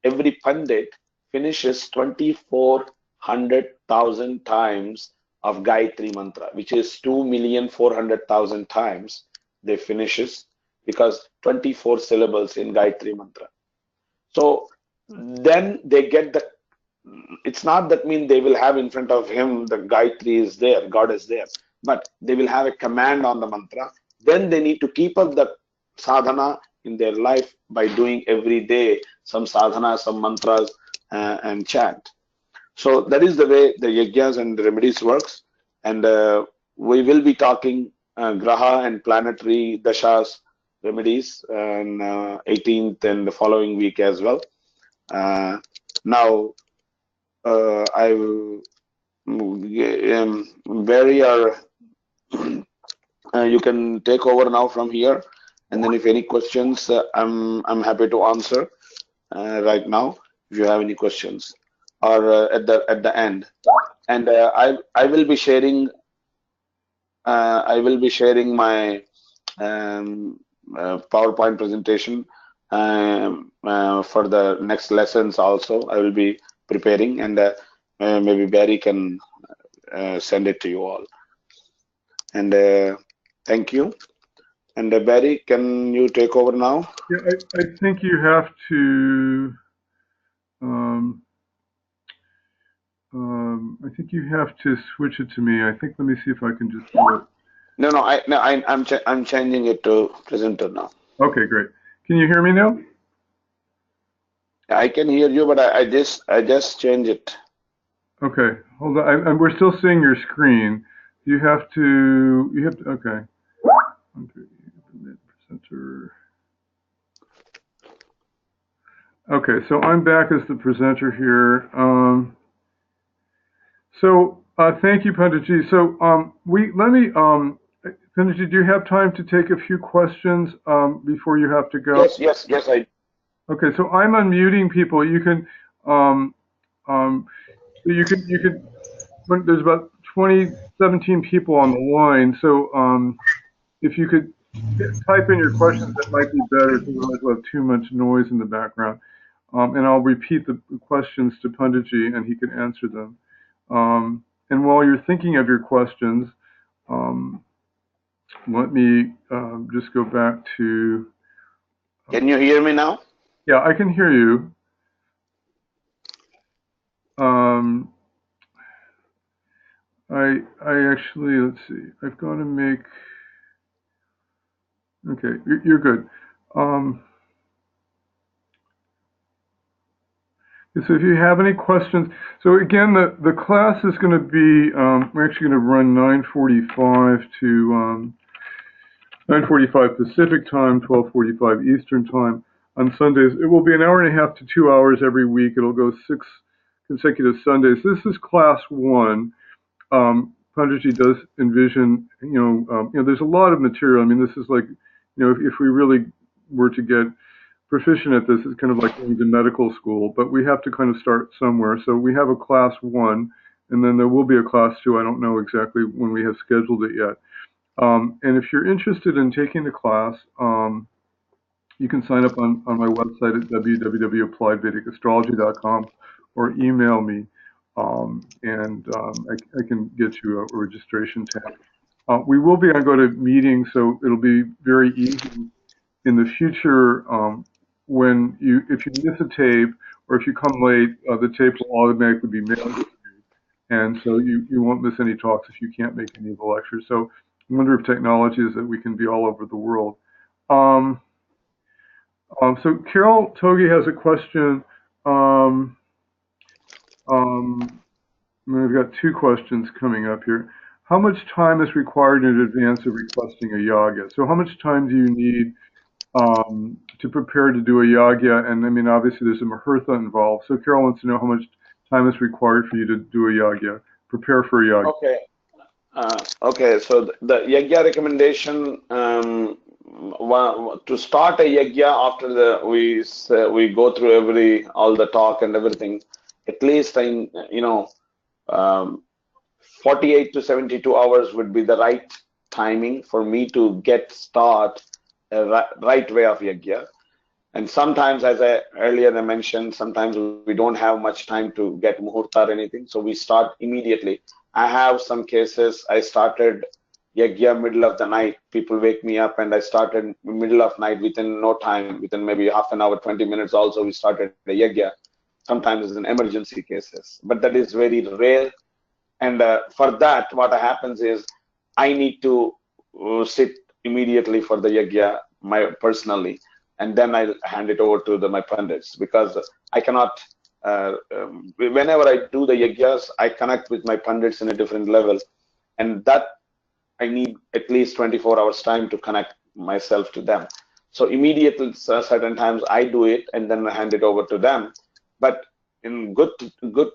every Pandit finishes 24,100,000 times of Gayatri Mantra, which is 2,400,000 times they finishes, because 24 syllables in Gayatri Mantra. So then they get the, it's not that mean they will have in front of him the Gayatri is there, God is there, but they will have a command on the mantra. Then they need to keep up the sadhana in their life by doing every day some sadhana, some mantras and chant. So that is the way the yajnas and the remedies works. And we will be talking graha and planetary dashas remedies on 18th and the following week as well. Now, I will Barry, or you can take over now from here, and then if any questions, I'm happy to answer right now if you have any questions, or at the end. And I will be sharing my PowerPoint presentation for the next lessons also. I will be preparing, and maybe Barry can send it to you all. And thank you. And Barry, can you take over now? Yeah, I think you have to. I think you have to switch it to me. I think. Let me see if I can just do it. No, I'm changing it to presenter now. Okay, great. Can you hear me now? I can hear you, but I just changed it. Okay, hold on. We're still seeing your screen. You have to. Okay. Presenter. Okay, so I'm back as the presenter here. Thank you, Punditji. So Punditji, do you have time to take a few questions before you have to go? Yes, I. Okay, so I'm unmuting people. You can there's about 17 people on the line. So if you could type in your questions, that might be better, because otherwise we'll have too much noise in the background. And I'll repeat the questions to Punditji, and he can answer them. And while you're thinking of your questions, let me just go back to. Can you hear me now? Yeah, I can hear you. I actually, let's see. I've got to make. Okay, you're good. So if you have any questions, so again, the class is going to be, we're actually going to run 9:45 to 9:45 Pacific time, 12:45 Eastern time. On Sundays, it will be an hour and a half to 2 hours every week. It'll go 6 consecutive Sundays. This is class 1. Panditji does envision, there's a lot of material. I mean, this is like, if we really were to get proficient at this, it's kind of like going to medical school, but we have to kind of start somewhere. So we have a class 1, and then there will be a class 2. I don't know exactly when we have scheduled it yet. And if you're interested in taking the class, you can sign up on my website at www.appliedvedicastrology.com or email me, and I can get you a registration tag. We will be on GoToMeeting, so it'll be very easy in the future. If you miss a tape or if you come late, the tape will automatically be mailed to you, and so you won't miss any talks if you can't make any of the lectures. So I wonder if technology is that we can be all over the world. So Carol Togi has a question. We've got 2 questions coming up here. How much time is required in advance of requesting a yagya? So how much time do you need to prepare to do a yagya? And I mean, obviously there's a muhurta involved. So Carol wants to know how much time is required for you to do a yagya, prepare for a yagya. Okay. Okay, so the yagya recommendation, to start a yagya after we go through all the talk and everything, at least 48 to 72 hours would be the right timing for me to get start a right way of yagya. And sometimes, as I earlier mentioned, sometimes we don't have much time to get muhurta or anything, so we start immediately. I have some cases, I started yagya middle of the night. People wake me up and I started middle of night within no time, within maybe half an hour, 20 minutes also, we started the yagya. Sometimes it's an emergency cases, but that is very rare. And for that, what happens is I need to sit immediately for the yagya personally, and then I'll hand it over to my pundits, because I cannot, whenever I do the yagyas, I connect with my pundits in a different level, and that I need at least 24 hours time to connect myself to them. So immediately, certain times I do it and then I hand it over to them. But in good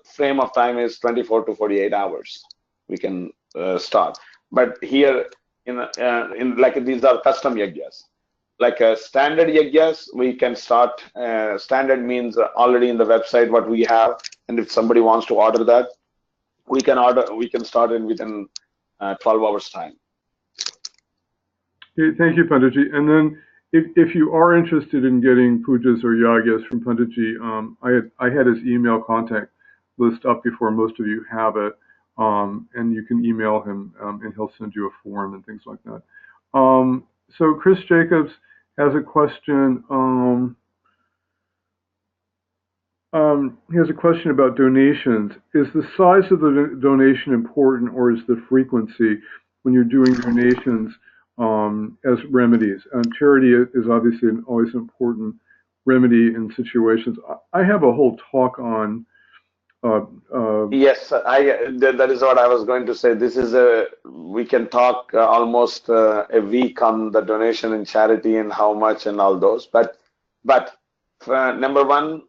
frame of time is 24 to 48 hours we can start. But here in like these are custom yagyas. Like standard yagyas, we can start. Standard means already in the website what we have, and if somebody wants to order that, we can order. We can start in within 12 hours time. Okay, thank you, Panditji. And then, if you are interested in getting pujas or yagyas from Panditji, I had his email contact list up before most of you have it, and you can email him, and he'll send you a form and things like that. So Chris Jacobs has a question. He has a question about donations. Is the size of the donation important, or is the frequency when you're doing donations as remedies? Charity is obviously always an important remedy in situations. I have a whole talk on. Yes, that is what I was going to say. This is we can talk almost a week on the donation and charity and how much and all those. But number one,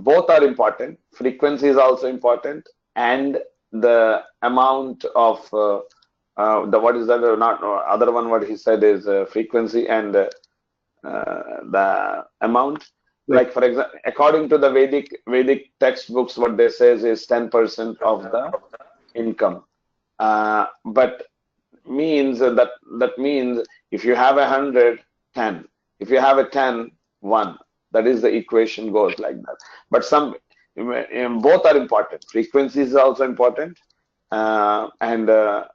both are important. Frequency is also important, and the amount of what is that? Not other one. What he said is frequency and the amount. Like for example, according to the Vedic textbooks, what they say is 10% of the income. But means that means if you have 100, 10. If you have a 10, 1. That is the equation goes like that. But both are important. Frequency is also important, and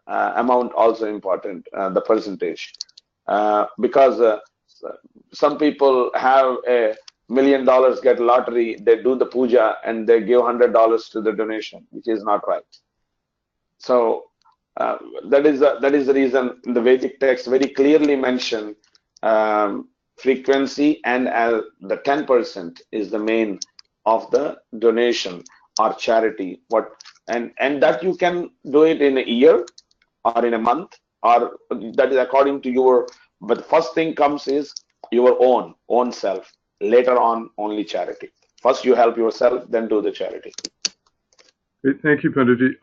amount also important. The percentage, because some people have $1 million, get lottery, they do the puja and they give $100 to the donation, which is not right. So that is the reason the Vedic text very clearly mention frequency, and the 10% is the main of the donation or charity. And that you can do it in a year or in a month, or that is according to your But the first thing comes is your own self. Later on, only charity. First you help yourself, then do the charity. Great. Thank you, Panditji.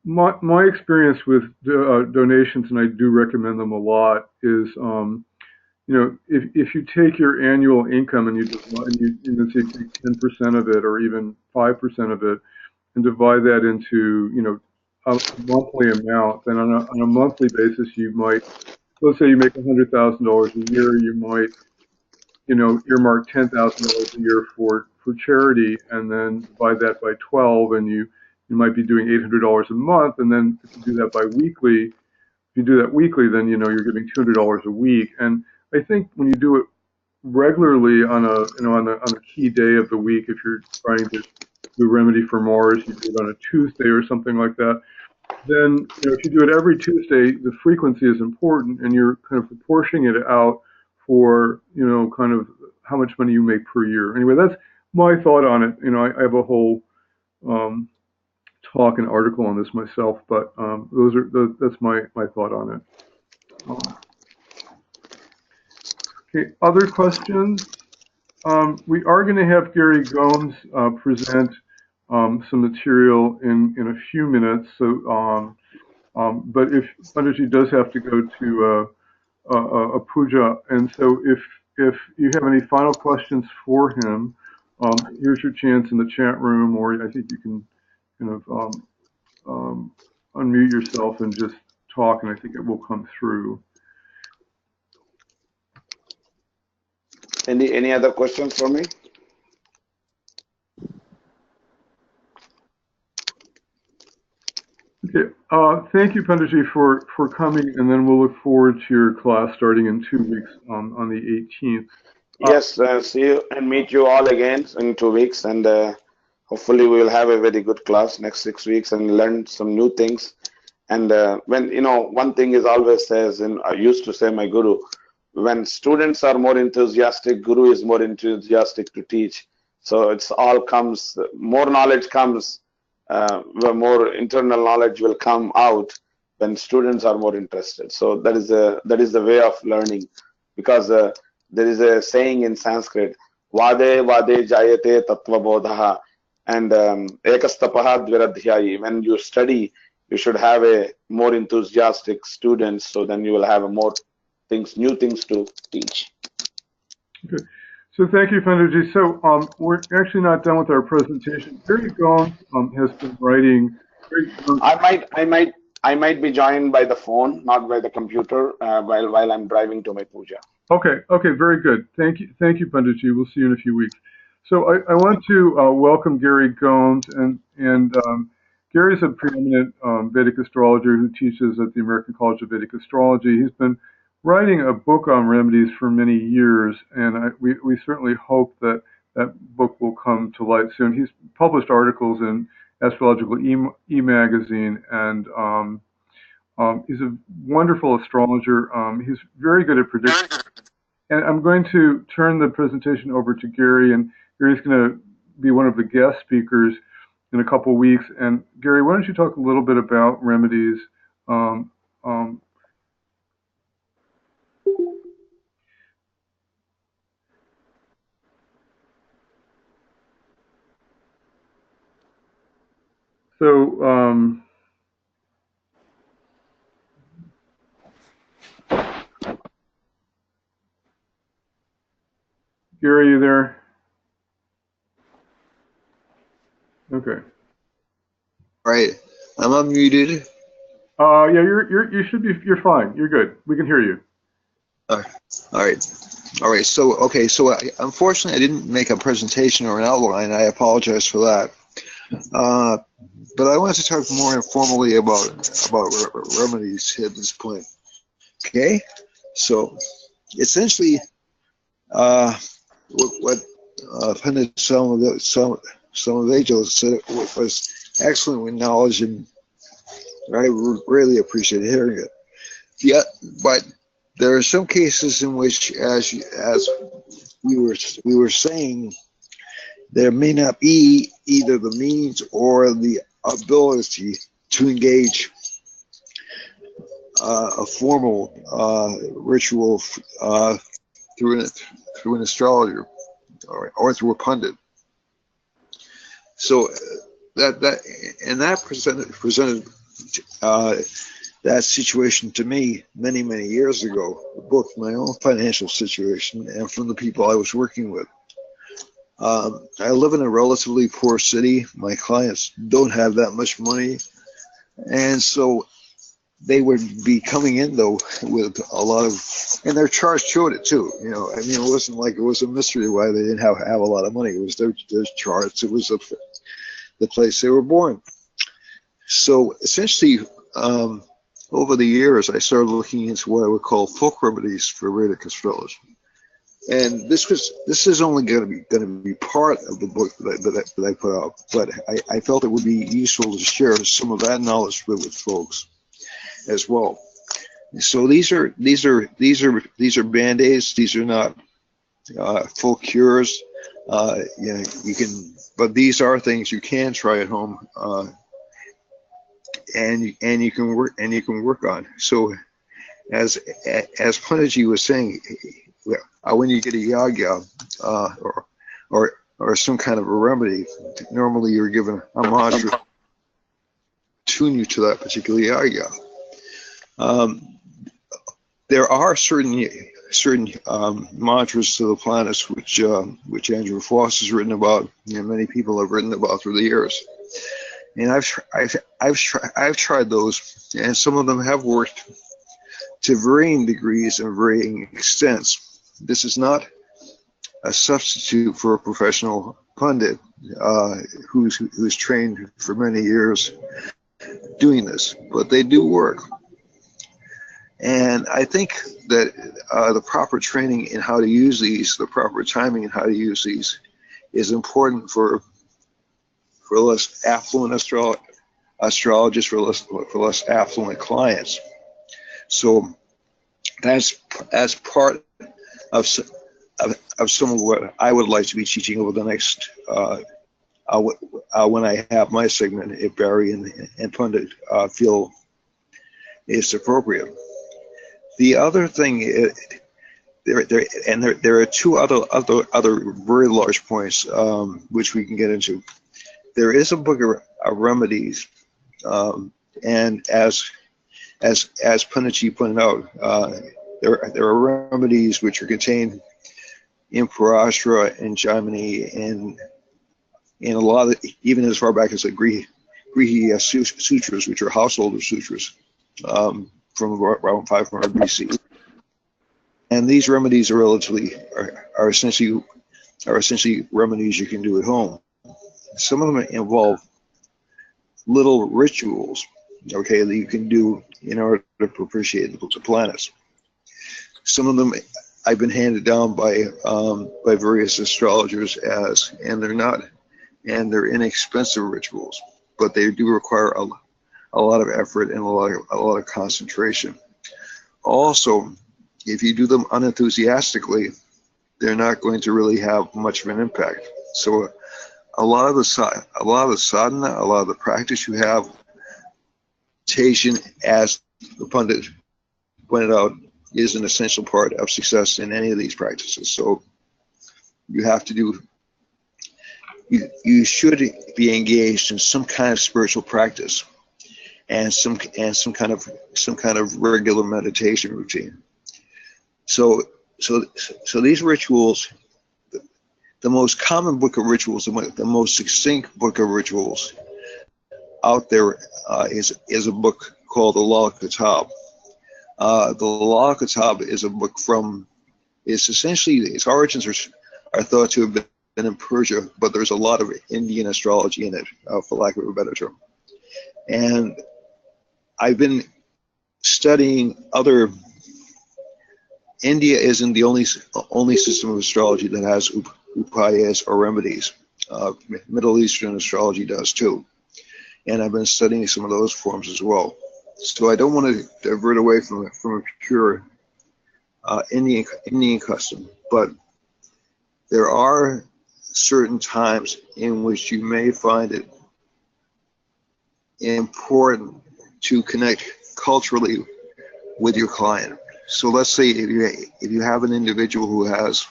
My experience with donations, and I do recommend them a lot, is if you take your annual income and you let's say take 10% of it or even 5% of it and divide that into a monthly amount, then on a monthly basis you might, let's say you make $100,000 a year, you might earmark $10,000 a year for charity, and then divide that by 12, and you might be doing $800 a month, and then if you do that biweekly, if you do that weekly, then you're giving $200 a week. And I think when you do it regularly on a key day of the week, if you're trying to do Remedy for Mars, you do it on a Tuesday or something like that, then if you do it every Tuesday, the frequency is important, and you're kind of proportioning it out for kind of how much money you make per year. Anyway, that's my thought on it. I have a whole talk and article on this myself, but that's my thought on it. Okay, other questions? We are going to have Gary Gomes present some material in a few minutes. So, but if Panditji does have to go to a puja, and so if you have any final questions for him, here's your chance in the chat room, or I think you can kind of unmute yourself and just talk, and I think it will come through. Any other questions for me? Okay. Thank you, Panditji, for coming, and then we'll look forward to your class starting in 2 weeks on the 18th. Yes, see you and meet you all again in 2 weeks, and hopefully we will have a very good class next 6 weeks and learn some new things. And when one thing is always says, and I used to say my guru, when students are more enthusiastic, guru is more enthusiastic to teach. So it's all comes, more knowledge comes, where more internal knowledge will come out when students are more interested. So that is the way of learning, because there is a saying in Sanskrit, vade vade jayate tattva bodhaha, and ekastapaha dviradhyayi. When you study, you should have a more enthusiastic students, so then you will have more things, new things to teach. Okay. So thank you, Panditji. So we're actually not done with our presentation. Gary Gomes has been writing. I might be joined by the phone, not by the computer, while I'm driving to my puja. Okay. Okay. Very good. Thank you, Panditji. We'll see you in a few weeks. So I want to welcome Gary Gomes, and Gary is a preeminent Vedic astrologer who teaches at the American College of Vedic Astrology. He's been writing a book on remedies for many years, and we certainly hope that that book will come to light soon. He's published articles in Astrological E-Magazine, and he's a wonderful astrologer. He's very good at predicting. And I'm going to turn the presentation over to Gary, and Gary's going to be one of the guest speakers in a couple weeks. And Gary, why don't you talk a little bit about remedies? Gary, are you there? Okay. Right. I'm unmuted. Yeah, you're fine. You're good. We can hear you. All right. So unfortunately, I didn't make a presentation or an outline. I apologize for that. But I wanted to talk more informally about remedies at this point. Okay. So essentially, what Pundit Samavedula said was excellent with knowledge, and I really appreciate hearing it. Yeah, but there are some cases in which, as we were saying, there may not be either the means or the ability to engage a formal ritual through an astrologer or through a pundit. So that presented that situation to me many years ago, both my own financial situation and from the people I was working with. I live in a relatively poor city. My clients don't have that much money, and so they would be coming in though with a lot of, and their charts showed it too. You know, I mean, it wasn't like it was a mystery why they didn't have a lot of money. It was their charts. It was the place they were born. So essentially, over the years, I started looking into what I would call folk remedies for Vedic astrology. And this is only going to be part of the book that I put out, but I felt it would be useful to share some of that knowledge with folks as well. So these are band-aids. These are not full cures. You know, you can, but these are things you can try at home, and you can work on. So as Punditji was saying, when you get a yagya or some kind of a remedy, normally you're given a mantra to tune you to that particular yagya. There are certain mantras to the planets which Andrew Foss has written about, and many people have written about through the years. And I've tried those, and some of them have worked to varying degrees and varying extents. This is not a substitute for a professional pundit who's trained for many years doing this, but they do work. And I think that the proper training in how to use these, the proper timing in how to use these, is important for less affluent astrologists, for less affluent clients. So that's part of some of what I would like to be teaching over the next when I have my segment, if Barry and Pundit feel is appropriate. The other thing, there are two other very large points which we can get into. There is a book of remedies, and as Punditji pointed out, there are remedies which are contained in Parashara and Jaimini and in a lot of, even as far back as the Grihiya sutras, which are householder sutras, from around 500 BC. And these remedies are essentially remedies you can do at home. Some of them involve little rituals, okay, that you can do in order to propitiate the planets. Some of them I've been handed down by various astrologers and they're inexpensive rituals, but they do require a lot of effort and a lot of concentration. Also, if you do them unenthusiastically, they're not going to really have much of an impact. So a lot of the sadhana, a lot of the practice you have, meditation, as the Pundit pointed out, is an essential part of success in any of these practices. So you have to do, you should be engaged in some kind of spiritual practice and some kind of regular meditation routine. So these rituals, the most common book of rituals, the most succinct book of rituals out there is a book called the Lal Kitab. The Lal Kitab is a book its origins are thought to have been in Persia, but there's a lot of Indian astrology in it, for lack of a better term. And I've been studying other. India isn't the only system of astrology that has upayas or remedies. Middle Eastern astrology does too, and I've been studying some of those forms as well. So I don't want to divert away from a pure Indian custom, but there are certain times in which you may find it important to connect culturally with your client. So let's say if you have an individual who has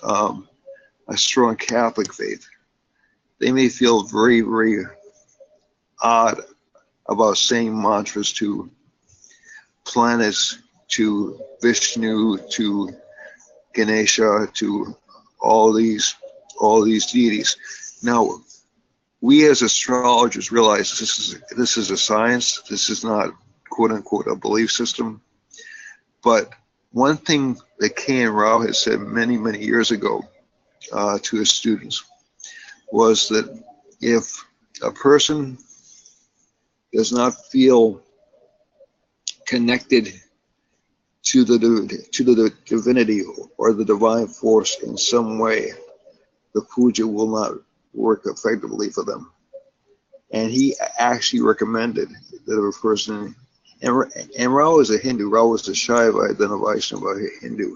a strong Catholic faith, they may feel very, very odd about saying mantras to planets, to Vishnu, to Ganesha, to all these deities. Now, we as astrologers realize this is a science. This is not quote unquote a belief system. But one thing that K.N. Rao has said many, many years ago to his students was that if a person does not feel connected to the divinity or the divine force in some way, the puja will not work effectively for them. And he actually recommended that if a person, and Rao is a Hindu, Rao was a Shaivite, then a Vaishnava Hindu.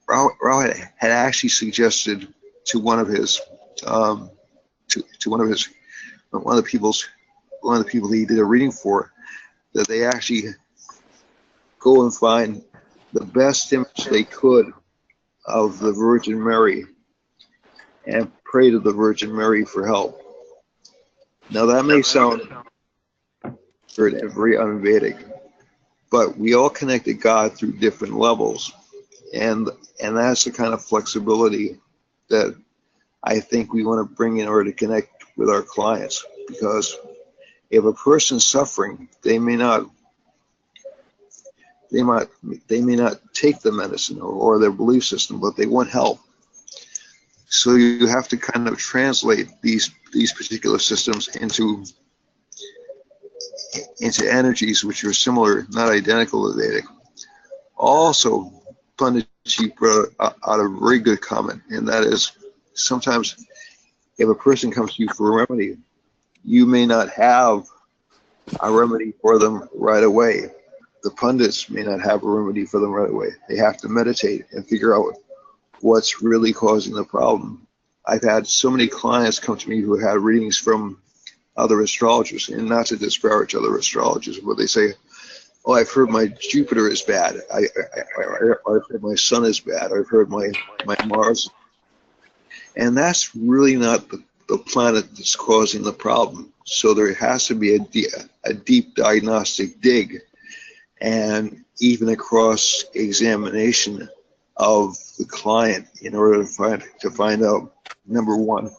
Rao had actually suggested to one of his one of the people he did a reading for, that they actually go and find the best image they could of the Virgin Mary and pray to the Virgin Mary for help. Now that may sound very un-Vedic, but we all connect to God through different levels, and that's the kind of flexibility that I think we want to bring in order to connect with our clients. Because if a person's suffering, they may not take the medicine or their belief system, but they want help. So you have to kind of translate these particular systems into energies which are similar, not identical to Vedic. Also, Pundit brought out a very good comment, and that is sometimes if a person comes to you for a remedy, you may not have a remedy for them right away. The pundits may not have a remedy for them right away. They have to meditate and figure out what's really causing the problem. I've had so many clients come to me who had readings from other astrologers, and not to disparage other astrologers, but they say, "Oh, I've heard my Jupiter is bad. I've heard my Sun is bad. I've heard my Mars," and that's really not the planet that's causing the problem. So there has to be a deep diagnostic dig, and even a cross examination of the client in order to find out, number one,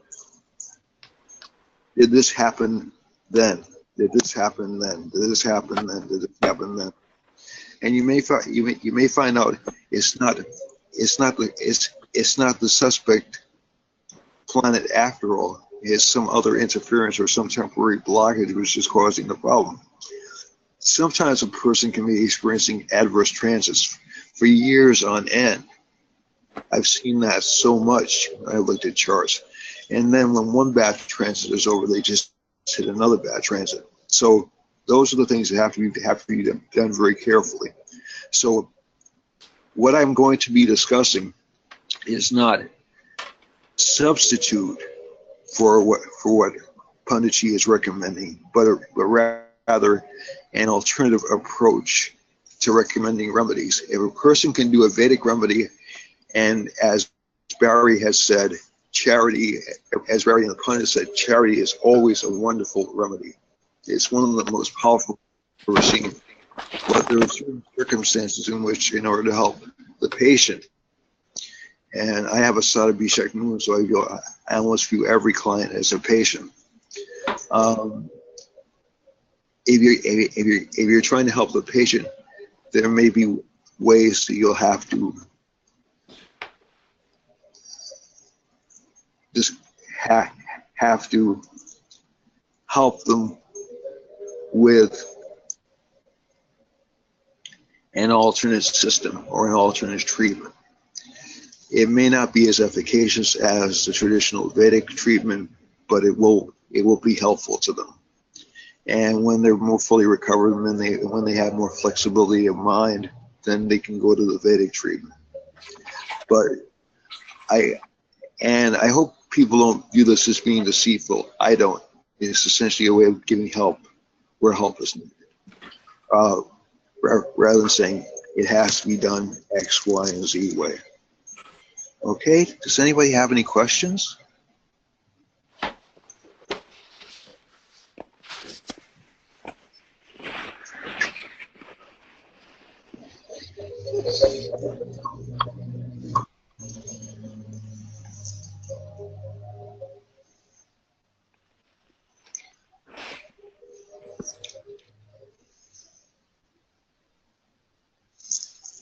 did this happen then? Did this happen then? Did this happen then? Did this happen then? And you may find out it's not the suspect planet after all. It's some other interference or some temporary blockage which is causing the problem. Sometimes a person can be experiencing adverse transits for years on end. I've seen that so much. I looked at charts, and then when one bad transit is over, they just hit another bad transit. So those are the things that have to be done very carefully. So what I'm going to be discussing is not substitute for what Punditji is recommending, but rather an alternative approach to recommending remedies. If a person can do a Vedic remedy, and as Barry has said, charity, as Barry and the Pundit said, charity is always a wonderful remedy. It's one of the most powerful we're seeing. But there are certain circumstances in which, in order to help the patient, and I have a Sada Bishak moon, so I almost view every client as a patient. If you're trying to help the patient, there may be ways that you'll have to just have to help them with an alternate system or an alternate treatment. It may not be as efficacious as the traditional Vedic treatment, but it will be helpful to them. And when they're more fully recovered, and when they have more flexibility of mind, then they can go to the Vedic treatment. But I hope people don't view this as being deceitful. I don't. It's essentially a way of giving help where help is needed. rather than saying it has to be done X, Y, and Z way. Okay, does anybody have any questions?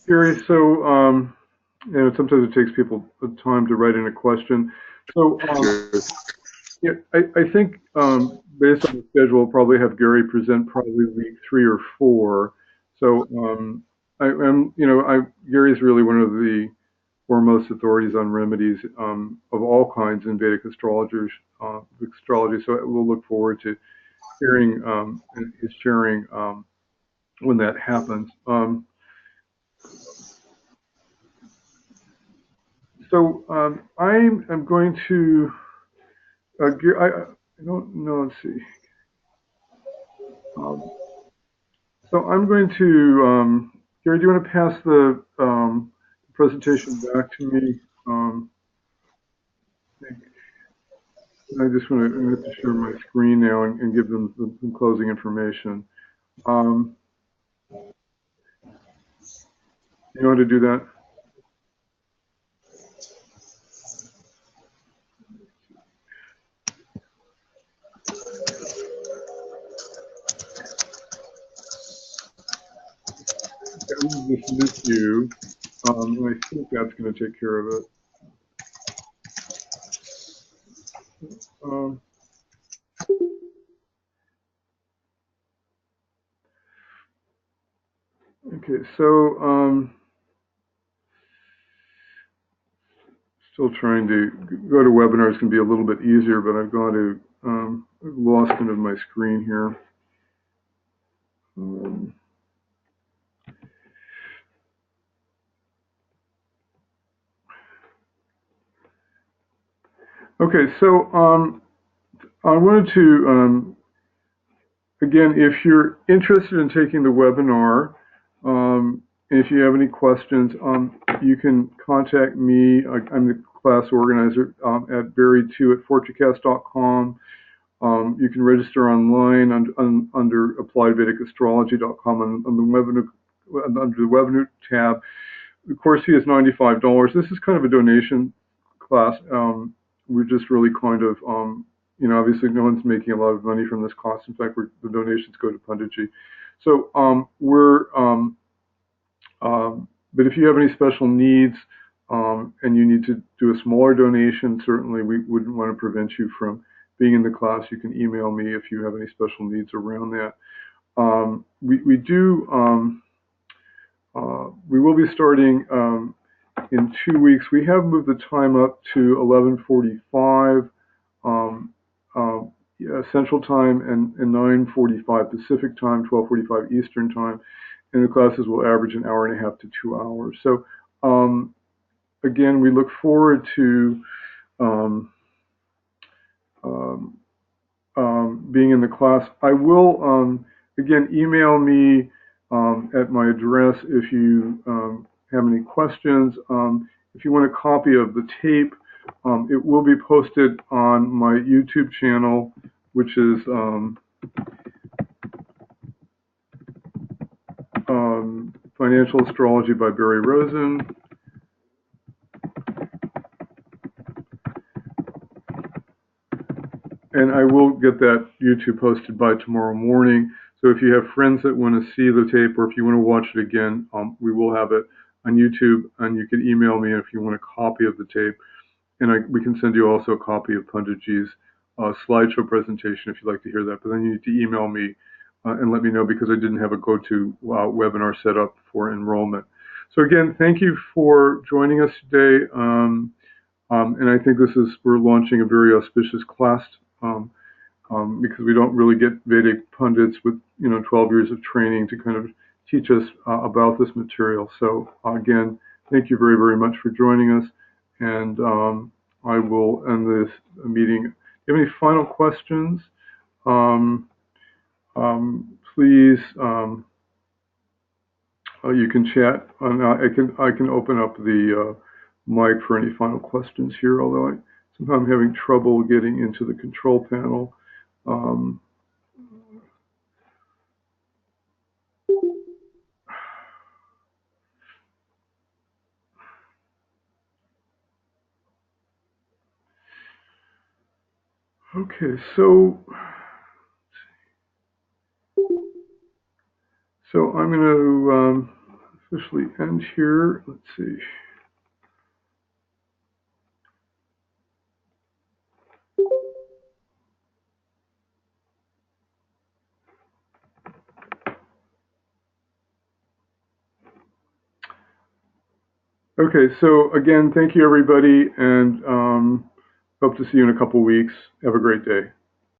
Gary, so sometimes it takes people time to write in a question. So yeah, I think based on the schedule, we'll probably have Gary present probably week 3 or 4. So Gary's really one of the foremost authorities on remedies of all kinds in Vedic astrology. So we'll look forward to hearing his sharing when that happens. I am going to. I don't know. Let's see. So I'm going to. Gary, do you want to pass the presentation back to me? I just want to share my screen now and give them some closing information. You want to do that? I'm going to dismiss you. I think that's going to take care of it. Okay, so still trying to go to webinars can be a little bit easier, but I've gone to I've lost kind of my screen here. Okay, so I wanted to again, if you're interested in taking the webinar, if you have any questions, you can contact me. I'm the class organizer at barry2@fortucast.com. You can register online under appliedvedicastrology.com under the Revenue tab. The course fee is $95. This is kind of a donation class. We're just really kind of, obviously no one's making a lot of money from this cost. In fact, the donations go to Punditji. So but if you have any special needs and you need to do a smaller donation, certainly we wouldn't want to prevent you from being in the class. You can email me if you have any special needs around that. We will be starting in 2 weeks. We have moved the time up to 11:45 Central Time and 9:45 Pacific Time, 12:45 Eastern Time. And the classes will average an hour and a half to 2 hours. So again, we look forward to being in the class. I will, again, email me at my address if you have any questions. If you want a copy of the tape, it will be posted on my YouTube channel, which is Financial Astrology by Barry Rosen. And I will get that YouTube posted by tomorrow morning. So if you have friends that want to see the tape or if you want to watch it again, we will have it on YouTube, and you can email me if you want a copy of the tape. And we can send you also a copy of Punditji's slideshow presentation if you'd like to hear that. But then you need to email me and let me know, because I didn't have a go-to webinar set up for enrollment. So again, thank you for joining us today. And I think we're launching a very auspicious class because we don't really get Vedic pundits with 12 years of training to kind of teach us about this material. So again, thank you very, very much for joining us. And I will end this meeting. If you have any final questions, please you can chat. I can open up the mic for any final questions here, although somehow I'm having trouble getting into the control panel. Okay, so I'm going to officially end here. Let's see. Okay, so again, thank you everybody, and hope to see you in a couple weeks. Have a great day.